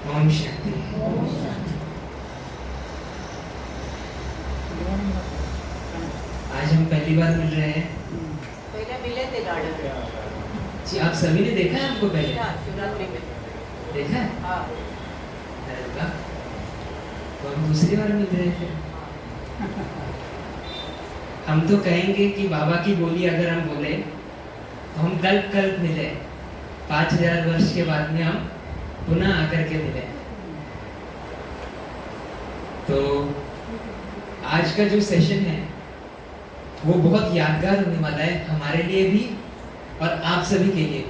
ओम शांति। आज हम पहली बार मिल रहे हैं। पहले मिले थे गार्डन में। जी, आप सभी ने देखा है हमको पहले? शिवरात्रि में देखा है? हाँ। अरे वाह, तो हम दूसरी बार मिल रहे थे। हम तो कहेंगे कि बाबा की बोली अगर हम बोले तो हम कल मिले, 5000 वर्ष के बाद में हम पुनः आकर के मिले। तो आज का जो सेशन है वो बहुत यादगार होने वाला है हमारे लिए भी और आप सभी के लिए भी।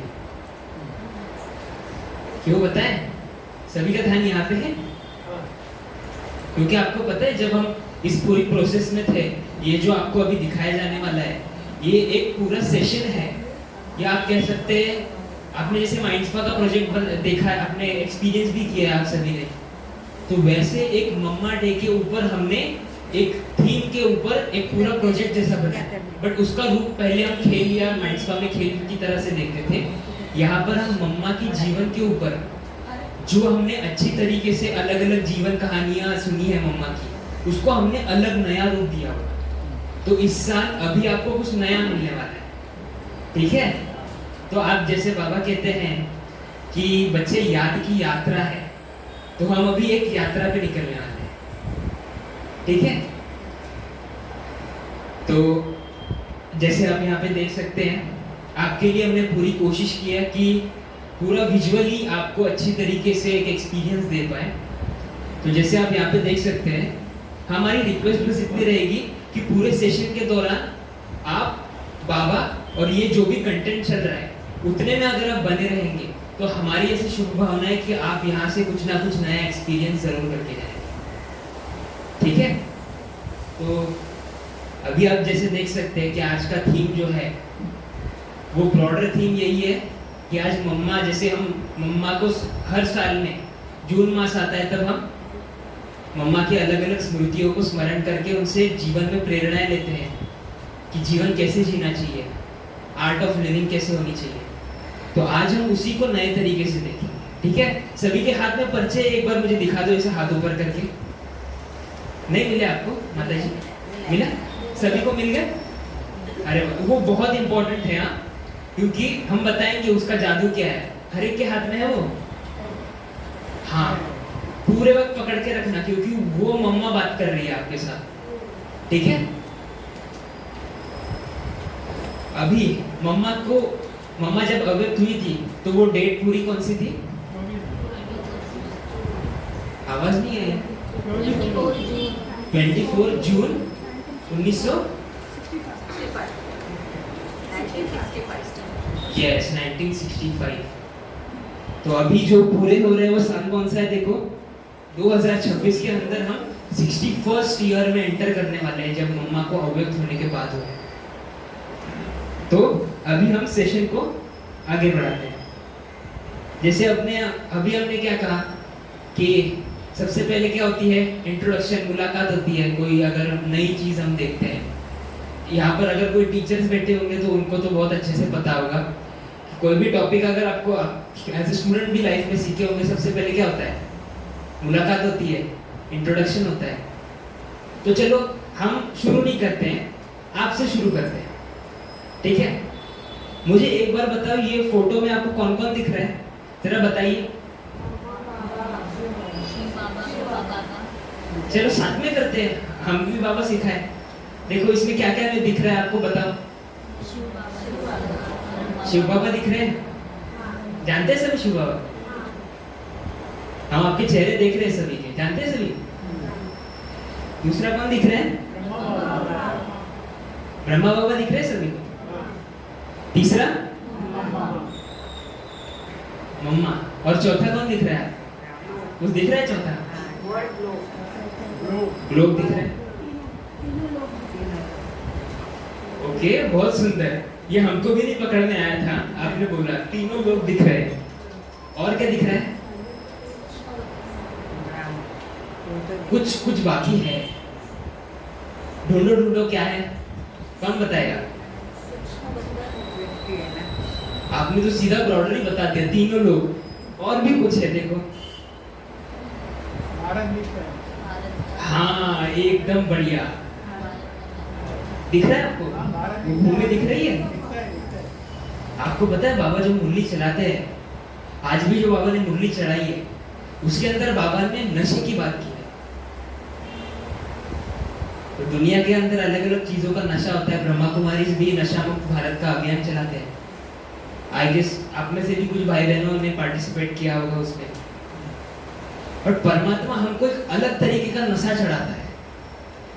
क्यों बताएं? सभी का ध्यान यहाँ पे है क्योंकि आपको पता है जब हम इस पूरी प्रोसेस में थे, ये जो आपको अभी दिखाया जाने वाला है ये एक पूरा सेशन है, या आप कह सकते हैं आपने जैसे माइंडस्पा का प्रोजेक्ट देखा है, आपने एक्सपीरियंस भी किया है आप सभी ने, तो वैसे एक मम्मा डे के ऊपर हमने एक थीम के ऊपर एक पूरा प्रोजेक्ट जैसा बनाया। बट उसका रूप पहले हम खेल या माइंडस्पा में खेल की तरह से देखते थे। यहाँ पर हम मम्मा की जीवन के ऊपर जो हमने अच्छी तरीके से अलग अलग जीवन कहानियां सुनी है मम्मा की, उसको हमने अलग नया रूप दिया होगा। तो इस साल अभी आपको कुछ नया मिलने वाला है, ठीक है? तो आप जैसे बाबा कहते हैं कि बच्चे याद की यात्रा है, तो हम अभी एक यात्रा पे निकलने वाले हैं, ठीक है? तो जैसे आप यहाँ पे देख सकते हैं, आपके लिए हमने पूरी कोशिश की है कि पूरा विजुअली आपको अच्छी तरीके से एक एक्सपीरियंस दे पाए। तो जैसे आप यहाँ पे देख सकते हैं, हमारी रिक्वेस्ट बस इतनी रहेगी कि पूरे सेशन के दौरान आप बाबा और ये जो भी कंटेंट चल रहा है उतने में अगर आप बने रहेंगे तो हमारी ऐसी शुभ भावना है कि आप यहाँ से कुछ ना कुछ नया एक्सपीरियंस जरूर करके जाएंगे, ठीक है? तो अभी आप जैसे देख सकते हैं कि आज का थीम जो है वो ब्रॉडर थीम यही है कि आज मम्मा, जैसे हम मम्मा को हर साल में जून मास आता है तब हम मम्मा की अलग अलग स्मृतियों को स्मरण करके उनसे जीवन में प्रेरणाएं लेते हैं कि जीवन कैसे जीना चाहिए, आर्ट ऑफ लिविंग कैसे होनी चाहिए। तो आज हम उसी को नए तरीके से देखेंगे, ठीक है? सभी के हाथ में पर्चे एक बार मुझे दिखा दो, ऐसे हाथ ऊपर करके। नहीं मिले आपको माता जी? मिला? सभी को मिल गया? अरे वो बहुत इंपॉर्टेंट है हाँ, क्योंकि हम बताएंगे उसका जादू क्या है। हर एक के हाथ में है वो। हाँ, पूरे वक्त पकड़ के रखना क्योंकि वो मम्मा बात कर रही है आपके साथ, ठीक है? अभी मम्मा जब अव्यक्त हुई थी तो वो डेट पूरी कौन सी थी? आवाज नहीं आई। 24 जून 1965। तो अभी जो पूरे हो रहे हैं वो साल कौन सा है? देखो 2026 के अंदर हम 61st ईयर में एंटर करने वाले हैं जब मम्मा को अव्यक्त होने के बाद हुए। तो अभी हम सेशन को आगे बढ़ाते हैं। जैसे अभी हमने क्या कहा कि सबसे पहले क्या होती है? इंट्रोडक्शन, मुलाकात होती है। कोई अगर नई चीज हम देखते हैं, यहाँ पर अगर कोई टीचर्स बैठे होंगे तो उनको तो बहुत अच्छे से पता होगा, कोई भी टॉपिक अगर आपको एज ए स्टूडेंट भी लाइफ में सीखे होंगे, सबसे पहले क्या होता है? मुलाकात होती है, इंट्रोडक्शन होता है। तो चलो हम शुरू नहीं करते हैं, आपसे शुरू करते हैं, ठीक है? मुझे एक बार बताओ, ये फोटो में आपको कौन कौन दिख रहा है? जरा बताइए। चलो साथ में करते हैं, हम भी बाबा सिखाए। देखो इसमें क्या क्या दिख रहा है आपको, बताओ। शिव बाबा दिख रहे हैं, जानते हैं सभी शिव बाबा? हम आपके चेहरे देख रहे हैं सभी के, जानते हैं सभी? दूसरा कौन दिख रहे हैं? ब्रह्मा बाबा दिख रहे हैं सभी को। तीसरा मम्मा, और चौथा कौन दिख रहा है? कुछ दिख रहा है? चौथा ग्लोब दिख रहा है। ओके, बहुत सुंदर। ये हमको भी नहीं पकड़ने आया था, आपने बोला तीनों लोग दिख रहे हैं। और क्या दिख रहा है? कुछ बाकी है, ढूंढो क्या है? कौन बताएगा? आपने तो सीधा ब्रॉडर ही बता दिया, तीनों लोग। और भी कुछ है, देखो भारत दिखता है। हाँ एकदम बढ़िया। दिख रहा है आपको? हाँ, भारत वो दिखता भूमि है। दिख रही है? दिखता है, दिखता है। आपको पता है बाबा जो मुरली चलाते हैं, आज भी जो बाबा ने मुरली चढ़ाई है उसके अंदर बाबा ने नशे की बात की है। तो दुनिया के अंदर अलग अलग चीजों का नशा होता है। ब्रह्मा कुमारी भी नशा मुक्त भारत का अभियान चलाते हैं। आई गेस आप में से भी कुछ भाई बहनों ने पार्टिसिपेट किया होगा उसमें। और परमात्मा हमको एक अलग तरीके का नशा चढ़ाता है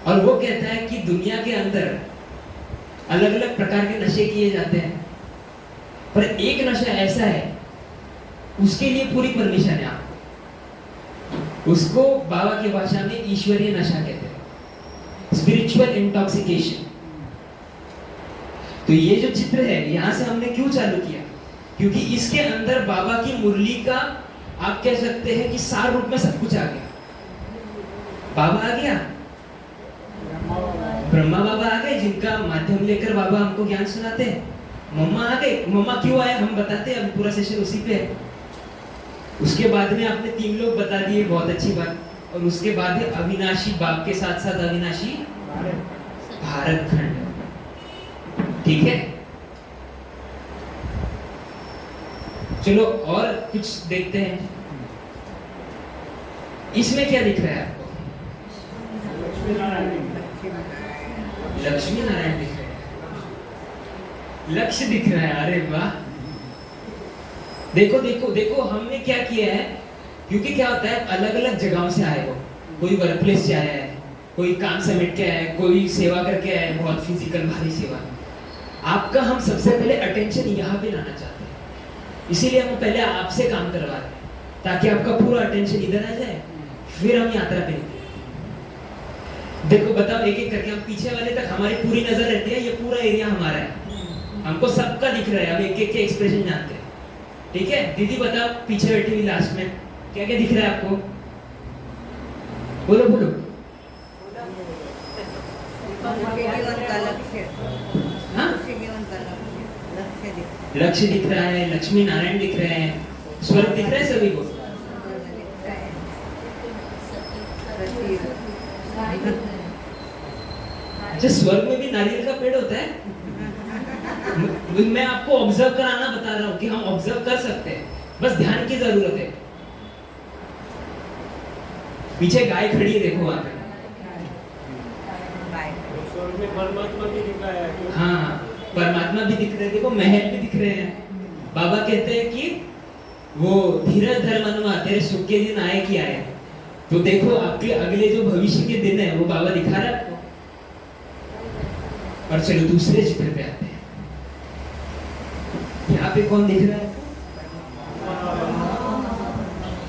और वो कहता है कि दुनिया के अंदर अलग अलग प्रकार के नशे किए जाते हैं, पर एक नशा ऐसा है उसके लिए पूरी परमिशन है आपको। उसको बाबा की भाषा में ईश्वरीय नशा कहते हैं, स्पिरिचुअल इंटॉक्सिकेशन। तो ये जो चित्र है यहां से हमने क्यों चालू किया, क्योंकि इसके अंदर बाबा की मुरली का आप कह सकते हैं कि सार रूप में सब कुछ आ गया। बाबा आ गया, ब्रह्मा बाबा आ गए जिनका माध्यम लेकर बाबा हमको ज्ञान सुनाते हैं। मम्मा आ गए। मम्मा क्यों आए हम बताते हैं, अभी पूरा सेशन उसी पे है। उसके बाद में आपने 3 लोग बता दिए, बहुत अच्छी बात। और उसके बाद है अविनाशी बाप के साथ साथ अविनाशी भारत खंड। ठीक है, चलो और कुछ देखते हैं। इसमें क्या दिख रहा है आपको? लक्ष्मी नारायण दिख रहे हैं, लक्ष्य दिख रहा है। अरे वाह, देखो देखो देखो हमने क्या किया है। क्योंकि क्या होता है, अलग अलग जगहों से आए हो। कोई वर्क प्लेस से आया है, कोई काम समेट के आया है, कोई सेवा करके आया है, बहुत फिजिकल भारी सेवा। आपका हम सबसे पहले अटेंशन यहाँ पे लाना चाहते हैं, इसीलिए हम पहले आपसे काम करवा रहे हैं ताकि आपका पूरा अटेंशन इधर आ जाए, फिर हम यात्रा पे निकले। देखो बताओ एक एक करके, हम पीछे वाले तक हमारी पूरी नजर रहती है। ये पूरा एरिया हमारा है, हमको सबका दिख रहा है। हम एक एक के एक्सप्रेशन जानते हैं। ठीक है, दीदी बताओ पीछे बैठी हुई लास्ट में क्या क्या दिख रहा है आपको? बोलो बोलो। हाँ? लक्ष्य दिख रहा है, लक्ष्मी नारायण दिख रहे हैं, स्वर्ग दिख रहा है सभी को। अच्छा, स्वर्ग में भी नारियल का पेड़ होता है? मैं आपको ऑब्जर्व कराना बता रहा हूँ कि हम ऑब्जर्व कर सकते हैं, बस ध्यान की जरूरत है। पीछे गाय खड़ी है, देखो वहां पे। परमात्मा भी दिखा है। हाँ, परमात्मा भी दिख रहे हैं। देखो महल भी दिख रहे हैं। बाबा कहते हैं कि वो धीरज धर मनुआ, तेरे सुख के दिन आए कि आए। तो देखो आपके अगले जो भविष्य के दिन है वो बाबा दिखा रहा है आपको। और चलो दूसरे चित्र पे आते हैं। यहाँ पे कौन दिख रहा है आपको?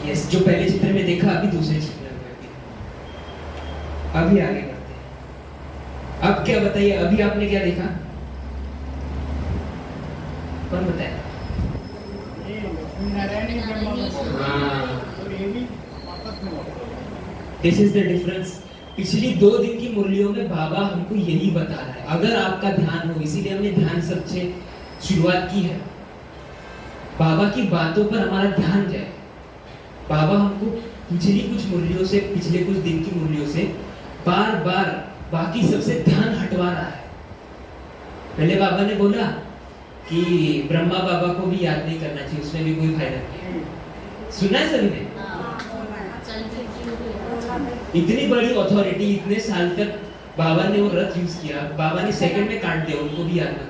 यस, जो पहले चित्र में देखा, अभी दूसरे चित्र में। अभी आगे बढ़ते हैं। अब क्या बताइए, अभी आपने क्या देखा? कौन बताए? This is the difference. पिछली 2 दिन की मुरलियों में बाबा हमको यही बता रहा है। अगर आपका ध्यान हो, इसीलिए हमने ध्यान सबसे शुरुआत की है। बाबा की बातों पर हमारा ध्यान जाए। बाबा हमको पिछली कुछ मुरलियों से, पिछले कुछ दिन की मुरलियों से बार बार बाकी सबसे ध्यान हटवा रहा है। पहले बाबा ने बोला कि ब्रह्मा बाबा को भी याद नहीं करना चाहिए, उसमें भी कोई फायदा नहीं है। सुना है सभी ने? इतनी बड़ी अथॉरिटी, इतने साल तक बाबा ने वो रथ यूज किया, बाबा ने सेकंड में काट दिया, उनको भी याद ना।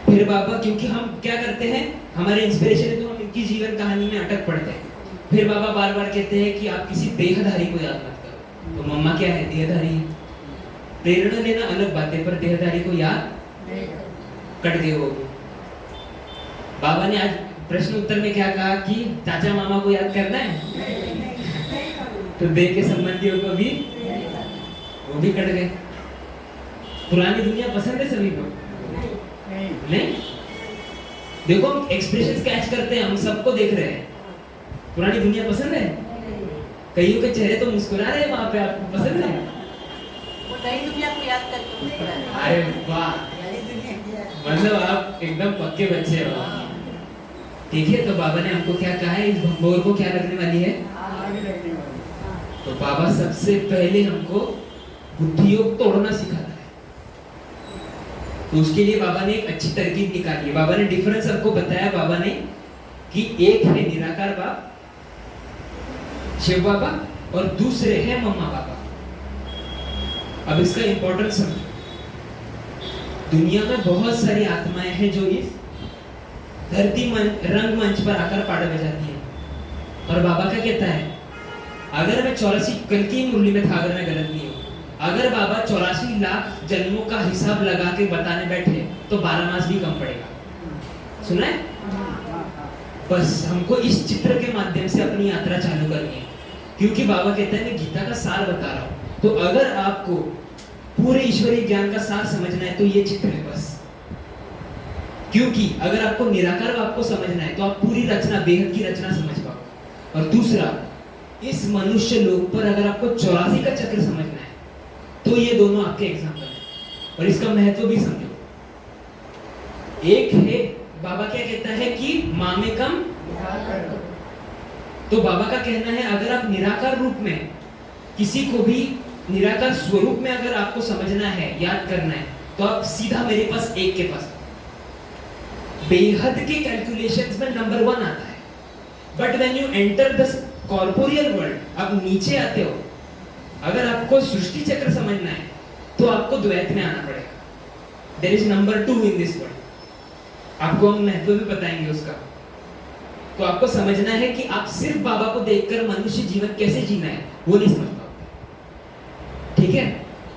फिर बाबा, क्योंकि हम क्या करते हैं, हमारे इंस्पिरेशन है तो हम इनकी जीवन कहानी में अटक पड़ते हैं। फिर बाबा बार बार कहते हैं कि आप किसी देहधारी को याद मत करो। तो मम्मा क्या है? देहधारी है। प्रेरणा लेना अलग बात है, पर देहधारी को याद कट गए हो। बाबा ने आज प्रश्न उत्तर में क्या कहा कि चाचा मामा को याद करना है, तो देह के संबंधियों को भी, वो भी कट गए। पुरानी दुनिया पसंद है सभी को? नहीं? देखो हम एक्सप्रेशंस कैच करते हैं, हम सबको देख रहे हैं। पुरानी दुनिया पसंद है? कईयों के चेहरे तो मुस्कुरा रहे हैं वहां पे, आपको पसंद है? वो नई दुनिया को याद करके मुस्कुरा रहे हैं। अरे वाह, मतलब आप एकदम पक्के बच्चे हो। ठीक है, तो बाबा ने हमको क्या कहा है, इस भंगोर को क्या लगने वाली है? आगे लगने वाली। तो बाबा सबसे पहले हमको बुद्धि योग तोड़ना सिखाता है। तो उसके लिए बाबा ने एक अच्छी तरकीब निकाली है। बाबा ने डिफरेंस हमको बताया, बाबा ने कि एक है निराकार बाप शिव बाबा और दूसरे है मम्मा बाबा। अब इसका इंपॉर्टेंस समझो। दुनिया में बहुत सारी आत्माएं हैं जो इस धरती रंगमंच पर आकर पाड़ बजाती है, और बाबा क्या कहता है, अगर मैं 84 कल की मुरली में था, अगर मैं गलत नहीं हूँ, अगर बाबा 84 लाख जन्मों का हिसाब लगा के बताने बैठे तो 12 मास भी कम पड़ेगा। सुना है? बस हमको इस चित्र के माध्यम से अपनी यात्रा चालू करनी है, क्योंकि बाबा कहते हैं मैं गीता का सार बता रहा हूँ। तो अगर आपको पूरे ईश्वरीय ज्ञान का सार समझना है तो ये चित्र है बस। क्योंकि अगर आपको निराकार बाप को समझना है तो आप पूरी रचना, बेहद की रचना समझ पाओगे। और दूसरा, इस मनुष्य लोक पर अगर आपको 84 का चक्र समझना है तो ये दोनों आपके एग्जाम्पल हैं, और इसका महत्व भी समझो। एक है, बाबा क्या कहता है कि मामेकम, तो बाबा का कहना है अगर आप निराकार रूप में किसी को भी निराकार स्वरूप में अगर आपको समझना है, याद करना है, तो आप सीधा मेरे पास एक के पास। बेहद के कैलकुलेशंस में नंबर 1 आता है, but when you enter the corporeal world, आप नीचे आते हो, अगर आपको सृष्टि चक्र समझना है तो आपको द्वैत में आना पड़ेगा। There is number 2 in this world. आपको हम महत्व भी बताएंगे उसका। तो आपको समझना है कि आप सिर्फ बाबा को देखकर मनुष्य जीवन कैसे जीना है वो नहीं समझ पाओगे। ठीक है,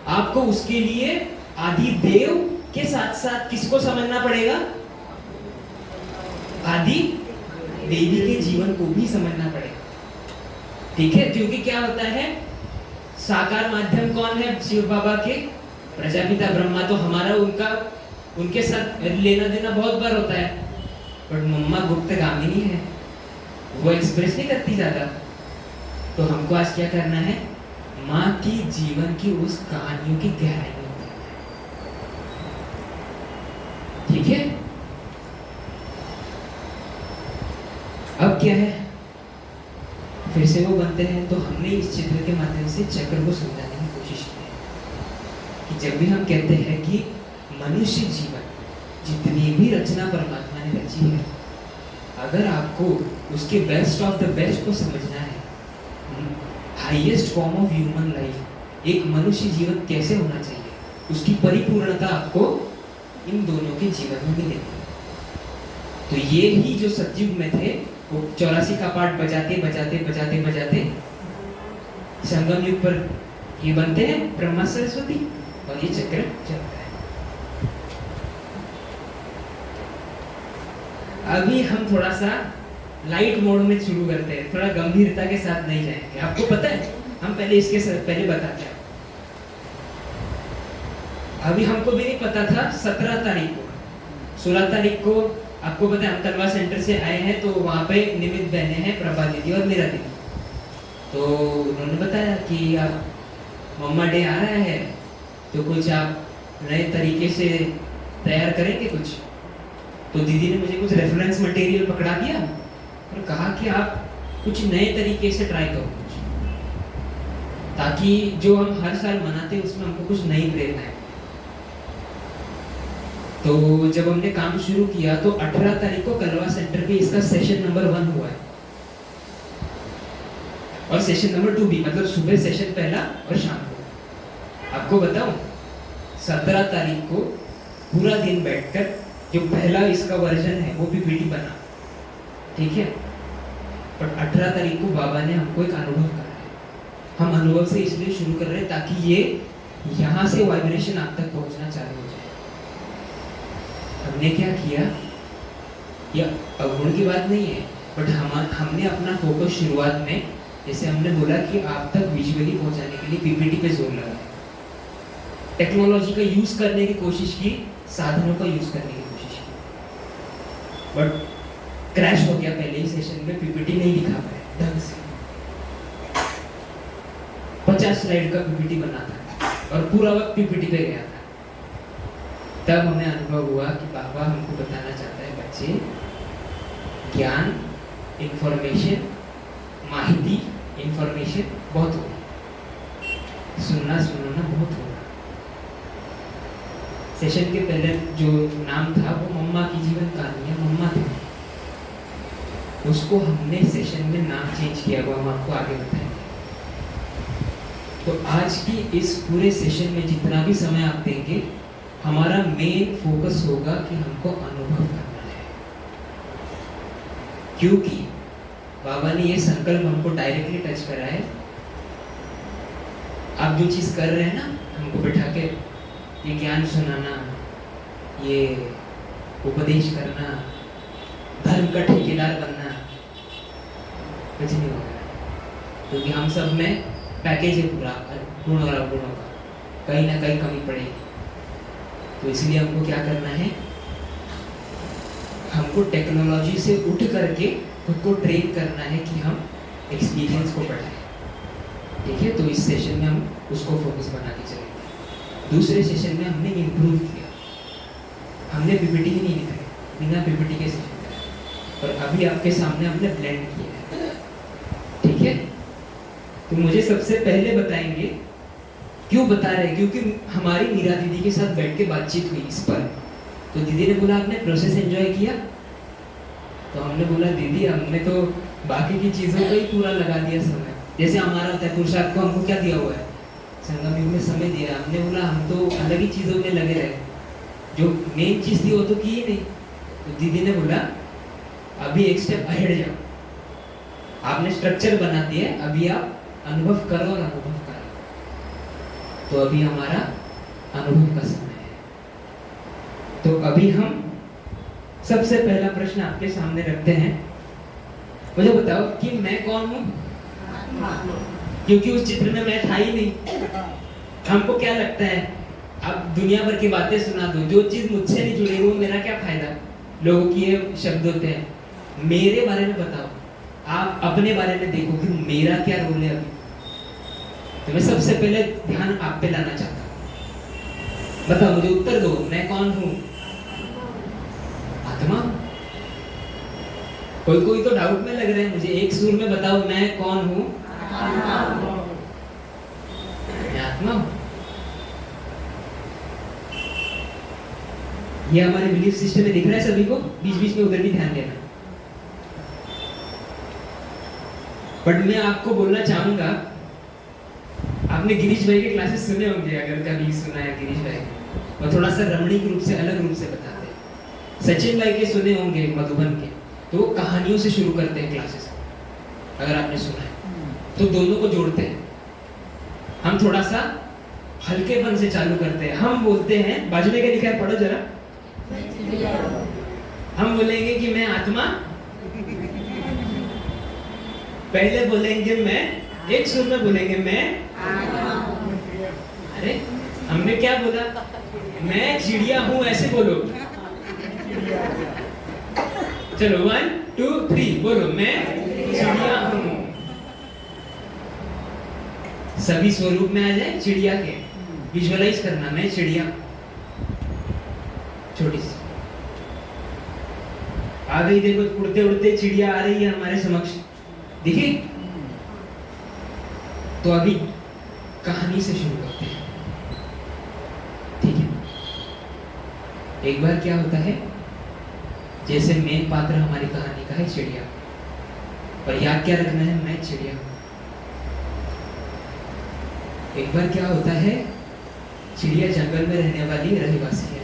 आपको उसके लिए आदि देव के साथ साथ किसको समझना पड़ेगा? आदि देवी के जीवन को भी समझना पड़ेगा। ठीक है, क्योंकि क्या होता है, साकार माध्यम कौन है? शिव बाबा के प्रजापिता ब्रह्मा। तो हमारा उनके साथ लेना देना बहुत बार होता है, बट मम्मा गुप्तगामिनी है, वो एक्सप्रेस नहीं करती ज्यादा। तो हमको आज क्या करना है, माँ की जीवन की उस कहानियों की गहराई में उतरना है। ठीक है, अब क्या है, फिर से वो बनते हैं। तो हमने इस चित्र के माध्यम से चक्र को समझाने की कोशिश की है कि जब भी हम कहते हैं कि मनुष्य जीवन जितनी भी रचना परमात्मा ने रची है, अगर आपको उसके बेस्ट ऑफ द बेस्ट को समझना है, highest form of human life, एक मनुष्य जीवन कैसे होना चाहिए, उसकी परिपूर्णता आपको इन दोनों के जीवन में मिलेगी। तो ये ही जो सतयुग में थे, वो 84 का पाठ बजाते बजाते बजाते बजाते संगम युग पर ये बनते हैं ब्रह्मा सरस्वती, और ये चक्र चलता है। अभी हम थोड़ा सा लाइट मोड में शुरू करते हैं, थोड़ा गंभीरता के साथ नहीं जाएंगे। आपको पता है, हम पहले इसके पहले बताते हैं। अभी हमको भी नहीं पता था 17 तारीख को, 16 तारीख को आपको पता है हम तलवार सेंटर से आए हैं, तो वहाँ पे निमित बहने हैं, प्रभा दीदी और मेरा दीदी। तो उन्होंने बताया कि आप मम्मा डे आ रहा है, तो कुछ आप नए तरीके से तैयार करेंगे कुछ। तो दीदी ने मुझे कुछ रेफरेंस मटेरियल पकड़ा दिया और कहा कि आप कुछ नए तरीके से ट्राई करो कुछ, ताकि जो हम हर साल मनाते हैं उसमें हमको कुछ नई प्रेरणा है। तो जब हमने काम शुरू किया तो 18 तारीख को कलवा सेंटर पे इसका सेशन नंबर 1 हुआ है, और सेशन नंबर 2 भी, मतलब सुबह सेशन पहला और शाम को। आपको बताऊं, 17 तारीख को पूरा दिन बैठकर जो पहला इसका वर्जन है वो पीपीटी बना, ठीक है। पर 18 तारीख को बाबा ने हमको एक अनुभव करा है। हम अनुभव से इसलिए शुरू कर रहे हैं ताकि ये यहाँ से वाइब्रेशन आप तक पहुँचना चालू हो जाए। हमने क्या किया, यह अवगुण की बात नहीं है, बट हमने अपना फोकस शुरुआत में, जैसे हमने बोला कि आप तक विजुअली पहुंचाने के लिए पीपीटी पे जोर लगाया, टेक्नोलॉजी का यूज करने की कोशिश की, साधनों का यूज करने की कोशिश की, बट क्रैश हो गया पहले ही सेशन में। पीपीटी नहीं दिखा पाए ढंग से। 50 स्लाइड का पीपीटी बना था और पूरा वक्त पीपीटी पे गया था। तब हमें अनुभव हुआ कि बाबा हमको बताना चाहता है, बच्चे ज्ञान, इंफॉर्मेशन, माहिती, इंफॉर्मेशन बहुत होगी, सुनना बहुत होगा। सेशन के पहले जो नाम था वो मम्मा की जीवन कहानी है, मम्मा थी, उसको हमने सेशन में नाम चेंज किया, वो हम आपको आगे बताएंगे। तो आज की इस पूरे सेशन में जितना भी समय आप देंगे, हमारा मेन फोकस होगा कि हमको अनुभव करना है, क्योंकि बाबा ने ये संकल्प हमको डायरेक्टली टच करा है। आप जो चीज कर रहे हैं ना, हमको बैठा के ये ज्ञान सुनाना, ये उपदेश करना, धर्म का ठेकेदार बनना, कुछ नहीं होगा, क्योंकि हम सब में पैकेज है पूरा गुण और अवगुणों का, कहीं ना कहीं कमी पड़ेगी। तो इसलिए हमको क्या करना है, हमको टेक्नोलॉजी से उठ करके खुद को ट्रेन करना है कि हम एक्सपीरियंस को बढ़ाएं। ठीक है, तो इस सेशन में हम उसको फोकस बना के चलेंगे। दूसरे सेशन में हमने इम्प्रूव किया, हमने पीपीटी ही नहीं लिखा, बिना पीपीटी के सेशन करा, और अभी आपके सामने हमने ब्लेंड किया है। ठीक है, तो मुझे सबसे पहले बताएंगे क्यों बता रहे हैं, क्योंकि हमारी मीरा दीदी के साथ बैठ के बातचीत हुई इस पर। तो दीदी ने बोला आपने प्रोसेस एंजॉय किया, तो हमने बोला दीदी हमने तो बाकी की चीज़ों पे ही पूरा लगा दिया समय। जैसे हमारा होता है पुरुषार्थ को हमको क्या दिया हुआ है, संगम युग में समय दिया, हमने बोला हम तो अलग ही चीज़ों में लगे रहे, जो मेन चीज़ थी वो तो की ही नहीं। तो दीदी ने बोला अभी एक स्टेप अहेड जाओ, आपने स्ट्रक्चर बना दिया, अभी आप अनुभव करो और अनुभव करो। तो अभी हमारा अनुभव का समय है। तो अभी हम सबसे पहला प्रश्न आपके सामने रखते हैं, मुझे बताओ कि मैं कौन हूँ, क्योंकि उस चित्र में मैं था ही नहीं। हमको क्या लगता है, अब दुनिया भर की बातें सुना दो, जो चीज मुझसे नहीं जुड़ी वो मेरा क्या फायदा। लोगों की ये शब्द होते हैं, मेरे बारे में बताओ, आप अपने बारे में देखो कि मेरा क्या रोल है अभी। तो मैं सबसे पहले ध्यान आप पे लाना चाहता हूँ, बताओ मुझे उत्तर दो, मैं कौन हूँ? आत्मा। कोई तो डाउट में लग रहे हैं, मुझे एक सुर में बताओ मैं कौन हूँ? मैं आत्मा हूँ। ये हमारे बिलीफ सिस्टम में दिख रहा है सभी को, बीच बीच में उधर भी ध्यान देना। बट मैं आपको बोलना चाहूंगा, आपने गिरीश भाई के क्लासेस सुने होंगे, अगर कभी सुना है गिरीश भाई, और थोड़ा सा रमणीक रूप से अलग रूप से बताते हैं। सचिन भाई के सुने होंगे मधुबन के, तो वो कहानियों से शुरू करते हैं क्लासेस, अगर आपने सुना है तो दोनों को जोड़ते हैं। हम थोड़ा सा हल्केपन से चालू करते हैं, हम बोलते हैं, बाजू में क्या लिखा है पढ़ो जरा, हम बोलेंगे कि मैं आत्मा, पहले बोलेंगे मैं, एक सुर में बोलेंगे मैं, अरे हमने क्या बोला, मैं चिड़िया हूं, ऐसे बोलो। चलो 1 2 3 बोलो, मैं चिड़िया हूं। सभी स्वरूप में आ जाए चिड़िया के, विजुअलाइज करना, मैं चिड़िया, छोटी सी आ गई, देखो उड़ते उड़ते चिड़िया आ रही है हमारे समक्ष, देखिए। तो अभी कहानी से शुरू करते हैं, ठीक है। एक बार क्या होता है, जैसे मेन पात्र हमारी कहानी का है चिड़िया, और याद क्या रखना है, मैं चिड़िया हूं। एक बार क्या होता है, चिड़िया जंगल में रहने वाली रहवासी है।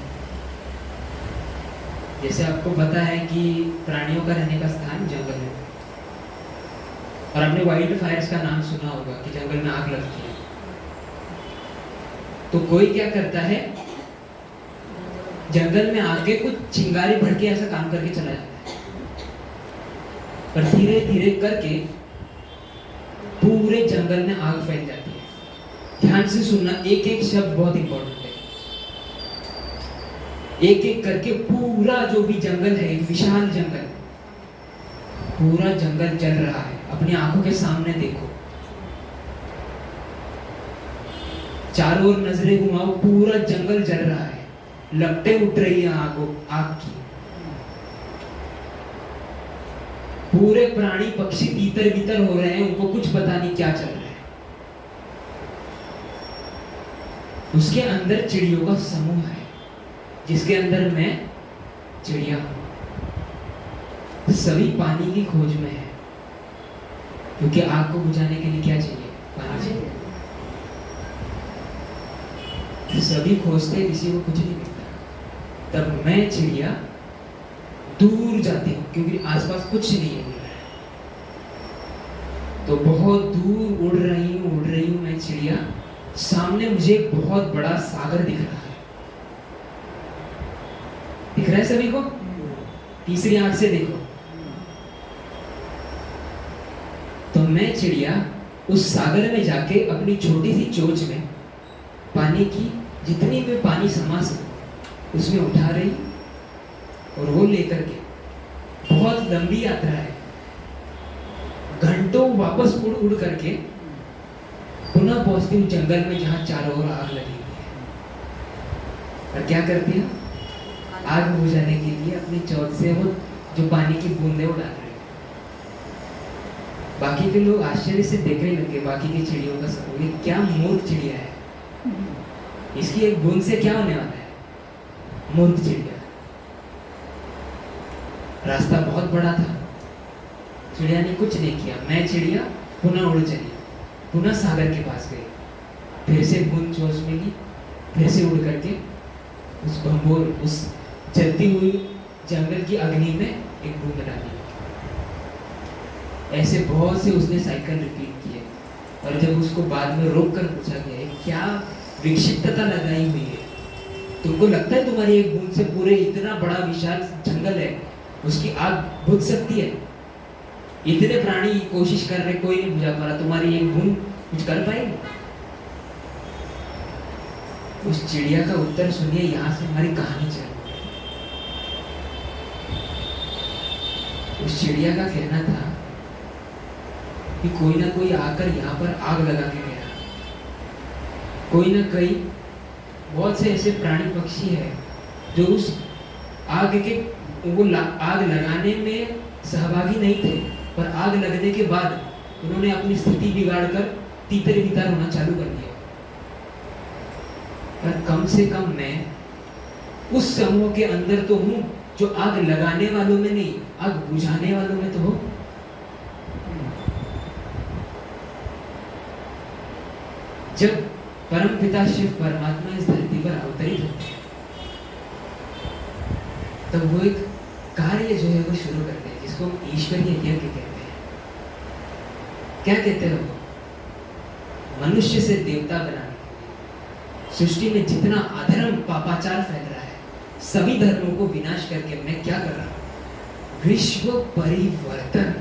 जैसे आपको पता है कि प्राणियों का रहने का स्थान जंगल है, और आपने वाइल्ड फायर्स का नाम सुना होगा कि जंगल में आग लगती है। तो कोई क्या करता है, जंगल में आके कुछ चिंगारी भर के ऐसा काम करके चला जाता है, पर धीरे धीरे करके पूरे जंगल में आग फैल जाती है। ध्यान से सुनना, एक एक शब्द बहुत इंपॉर्टेंट है। एक एक करके पूरा जो भी जंगल है, एक विशाल जंगल, पूरा जंगल जल रहा है। अपनी आंखों के सामने देखो, चारों ओर नजरें घुमाओ, पूरा जंगल जल रहा है, लपटें उठ रही है आग की। पूरे प्राणी पक्षी तीतर बीतर हो रहे हैं, उनको कुछ पता नहीं क्या चल रहा है। उसके अंदर चिड़ियों का समूह है, जिसके अंदर मैं चिड़िया हूं। सभी पानी की खोज में है, क्योंकि आग को बुझाने के लिए क्या चाहिए? पानी चाहिए। सभी खोजते, किसी को कुछ नहीं मिलता। तब मैं चिड़िया दूर जाती हूँ, क्योंकि आसपास कुछ नहीं है। तो बहुत दूर उड़ रही हूँ मैं चिड़िया। सामने मुझे एक बहुत बड़ा सागर दिख रहा है। दिख रहा है सभी को? तीसरी आंख से देखो। तो मैं चिड़िया उस सागर में जाके अपनी छोटी सी चोंच में पानी की जितनी भी पानी समा सकूं उसमें उठा रही, और वो लेकर के बहुत लंबी यात्रा है, घंटों वापस उड़ उड़ करके पुनः पहुंचती हूँ जंगल में, जहां चारों ओर आग लगी हुई है। और क्या करती हूँ? आग बुझाने के लिए अपनी चोंच से वो जो पानी की बूंदें उड़ा रही है। बाकी के लोग आश्चर्य से देखने लगे, बाकी की चिड़ियों का समूह, ये क्या मूर्ख चिड़िया है, इसकी एक बूंद से क्या होने वाला है? मूर्ख चिड़िया। रास्ता बहुत बड़ा था, चिड़िया ने कुछ नहीं किया। मैं चिड़िया पुनः उड़ चली, पुनः सागर के पास गई, फिर से बूंद चोंच मिली, फिर से उड़ करके उस भंबोर, उस जलती हुई जंगल की अग्नि में एक बूंद डाली। ऐसे बहुत से उसने साइकिल रिपीट किए, और जब उसको बाद में रोक कर पूछा गया क्या विक्षिप्तता लगाई हुई है, तुमको लगता है तुम्हारी एक बूंद से पूरे इतना बड़ा विशाल जंगल है उसकी आग बुझ सकती है? इतने प्राणी कोशिश कर रहे, कोई नहीं बुझा पा रहा, तुम्हारी एक बूंद कुछ कर पाएगी? उस चिड़िया का उत्तर सुनिए, यहां से हमारी कहानी चल। उस चिड़िया का कहना था कि कोई ना कोई आकर यहाँ पर आग लगा के गया। कोई ना कोई, बहुत से ऐसे प्राणी पक्षी है जो उस आग के आग लगाने में सहभागी नहीं थे, पर आग लगने के बाद उन्होंने अपनी स्थिति बिगाड़कर तीतर बितार होना चालू कर दिया। पर कम से कम मैं उस समूह के अंदर तो हूं जो आग लगाने वालों में नहीं, आग बुझाने वालों में तो हो। जब परमपिता शिव परमात्मा इस धरती पर अवतरित होते हैं, तब वो एक कार्य जो है वो शुरू करते हैं, जिसको हम ईश्वरीय यज्ञ कहते हैं। क्या कहते हैं वो? मनुष्य से देवता बनाने के लिए सृष्टि में जितना अधर्म पापाचार फैल रहा है, सभी धर्मों को विनाश करके मैं क्या कर रहा हूं? विश्व परिवर्तन।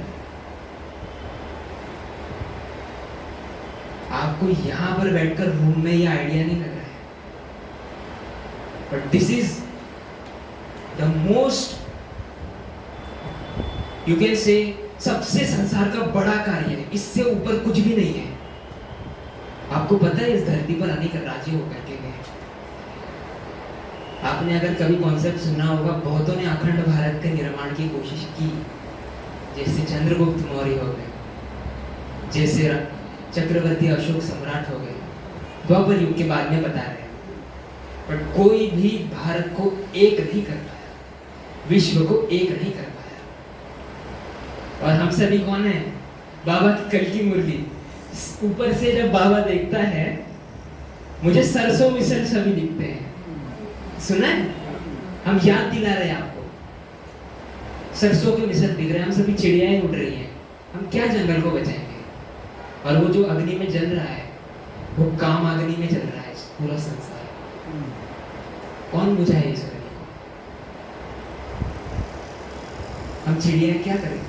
आपको यहां पर बैठकर रूम में यह आइडिया नहीं लग रहा है, but this is the most, you can say, सबसे संसार का बड़ा कार्य है। इससे ऊपर कुछ भी नहीं है। आपको पता है इस धरती पर अनेक राज्य होकर के गए। आपने अगर कभी कॉन्सेप्ट सुना होगा, बहुतों ने अखंड भारत के निर्माण की कोशिश की, जैसे चंद्रगुप्त मौर्य हो गए, जैसे चक्रवर्ती अशोक सम्राट हो गए, द्वापर युग के बाद में बता रहे हैं, बट कोई भी भारत को एक नहीं कर पाया, विश्व को एक नहीं कर पाया। और हम सभी कौन है? बाबा की कल की मुरली। ऊपर से जब बाबा देखता है, मुझे सरसों मिसल सभी दिखते हैं। सुना है? हम याद दिला रहे हैं आपको, सरसों के मिसल दिख रहे हैं, हम सभी चिड़ियाएं उड़ रही हैं। हम क्या जंगल को बचाएंगे? और वो जो अग्नि में जल रहा है, वो काम अग्नि में जल रहा है पूरा संसार। कौन बुझाए इस अग्नि को? हम चिड़िया क्या करेंगे?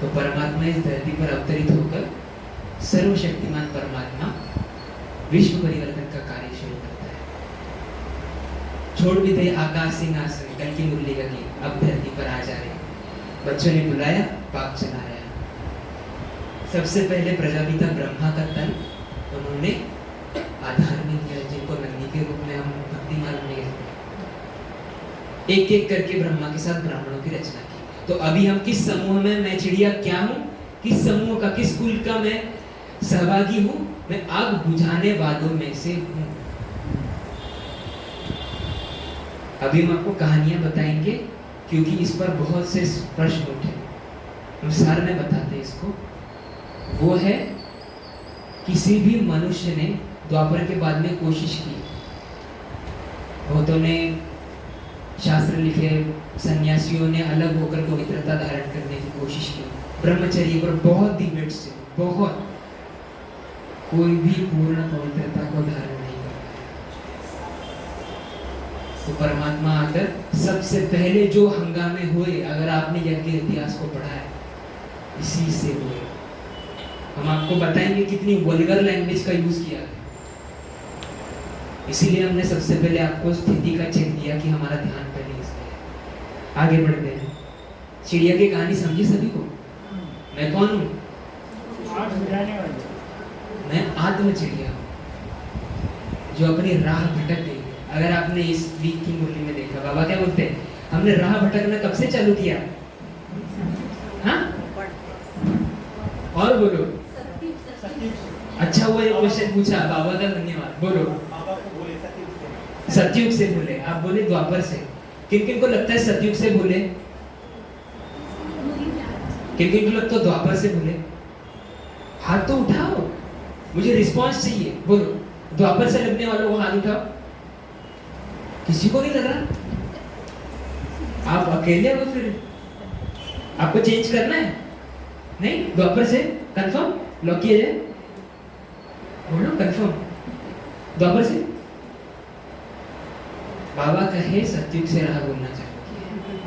तो परमात्मा इस धरती पर अवतरित होकर, सर्वशक्तिमान परमात्मा विश्व परिवर्तन का कार्य शुरू करता है। छोड़ भी दे आकाश सिंहासन, कल की मुरली का गीत अब धरती पर आ जा रहे। बच्चों ने बुलाया, पाप चलाया। सबसे पहले प्रजापिता ब्रह्मा का तन उन्होंने आधार में लिया, जिनको नंदी के रूप में हम भक्ति मार्ग में कहते हैं। एक एक करके ब्रह्मा के साथ ब्राह्मणों की रचना की। तो अभी हम किस समूह में, मैं चिड़िया क्या हूँ, किस समूह का, किस कुल का मैं सहभागी हूँ? मैं आग बुझाने वालों में से हूँ। अभी हम आपको कहानियां बताएंगे क्योंकि इस पर बहुत से प्रश्न उठे। हम सार में बताते हैं इसको। वो है, किसी भी मनुष्य ने द्वापर के बाद में कोशिश की, बहुतों ने शास्त्र लिखे, सन्यासियों ने अलग होकर पवित्रता धारण करने की कोशिश की, ब्रह्मचर्य पर बहुत डिबेट से, बहुत, कोई भी पूर्ण पवित्रता को धारण नहीं कर पाया। तो परमात्मा आकर सबसे पहले जो हंगामे हुए, अगर आपने यज्ञ के इतिहास को पढ़ा है, इसी से हुए। हम आपको बताएंगे कितनी वल्गर लैंग्वेज का यूज किया है। इसीलिए हमने सबसे पहले आपको स्थिति का चेक दिया कि हमारा ध्यान पहले इस पे है। आगे बढ़ते हैं। चिड़िया की कहानी समझी सभी को? मैं कौन हूँ? आग बुझाने वाले। मैं आत्म चिड़िया हूँ जो अपनी राह भटक गई है। अगर आपने इस वीक की मुरली में देखा, बाबा क्या बोलते हैं, हमने राह भटकना कब से चालू किया? हाँ, और बोलो। अच्छा हुआ ये क्वेश्चन पूछा, बाबा का धन्यवाद। बोलो। सतयुग से बोले, आप बोले द्वापर से। किन किन को लगता है सतयुग से बोले? किन किन को लगता है द्वापर से बोले? हाथ तो उठाओ, मुझे रिस्पांस चाहिए। बोलो, द्वापर से लगने वालों को हाथ उठाओ। किसी को नहीं लग रहा? आप अकेले हो फिर? आपको चेंज करना है? नहीं, द्वापर से कंफर्म लॉक किया जाए। बोलो कंफर्म, द्वापर से। बाबा कहे सतयुग से राह बोलना चाहिए,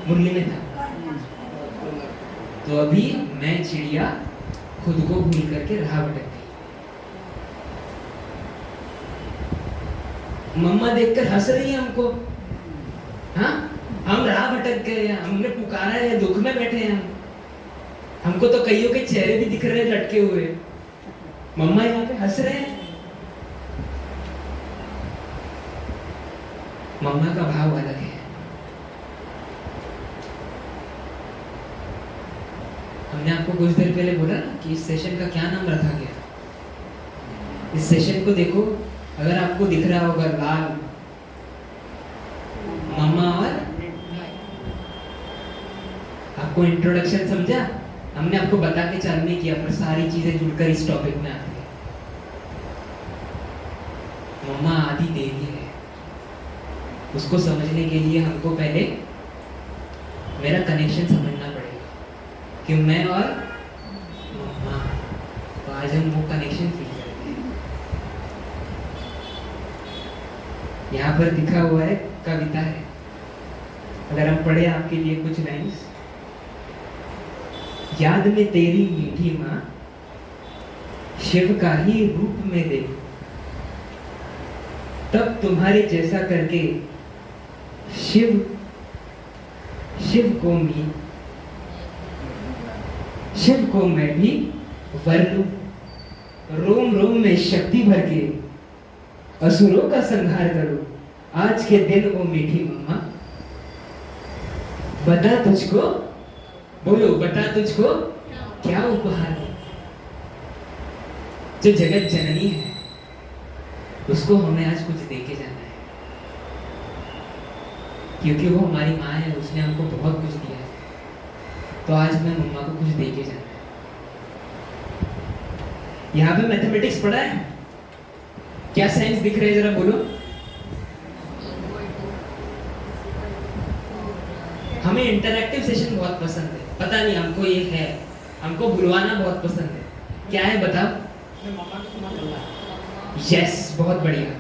मुरली में था। तो अभी मैं चिड़िया खुद को भूल करके राह भटक गई। मम्मा देखकर हंस रही है हमको। हाँ, हम राह भटक गए, हमने पुकारा है, दुख में बैठे हैं हम। हमको तो कईयों के चेहरे भी दिख रहे हैं लटके हुए। मम्मा यहाँ पे हंस रहे हैं। मम्मा का भाव अलग है। हमने आपको कुछ देर पहले बोला ना कि इस सेशन का क्या नाम रखा गया। इस सेशन को देखो, अगर आपको दिख रहा होगा लाल, मम्मा और आपको इंट्रोडक्शन समझा? हमने आपको बता के चालू नहीं किया, पर सारी चीजें जुड़कर इस टॉपिक में आती है। मम्मा आदि देवी है, उसको समझने के लिए हमको पहले मेरा कनेक्शन समझना पड़ेगा कि मैं और मम्मा। तो आज हम वो कनेक्शन फील करते हैं। यहाँ पर लिखा हुआ है, कविता है, अगर हम पढ़े आपके लिए कुछ लाइन्स। याद में तेरी मीठी माँ, शिव का ही रूप में देखूं, तब तुम्हारे जैसा करके शिव को मैं भी वर लूं, रोम रोम में शक्ति भर के असुरों का संहार करूं। आज के दिन ओ मीठी मम्मा, बता तुझको, बोलो, बता तुझको क्या उपहार है। जो जगत जननी है उसको हमें आज कुछ दे के जाना है, क्योंकि वो हमारी माँ है, उसने हमको बहुत कुछ दिया है। तो आज मैं मम्मा को कुछ दे के जाना है। यहाँ पे मैथमेटिक्स पढ़ा है? क्या साइंस दिख रहे हैं जरा बोलो। हमें इंटरैक्टिव सेशन बहुत पसंद है, पता नहीं हमको ये है, हमको बुलवाना बहुत पसंद है। क्या है बताओ? यस, बहुत बढ़िया।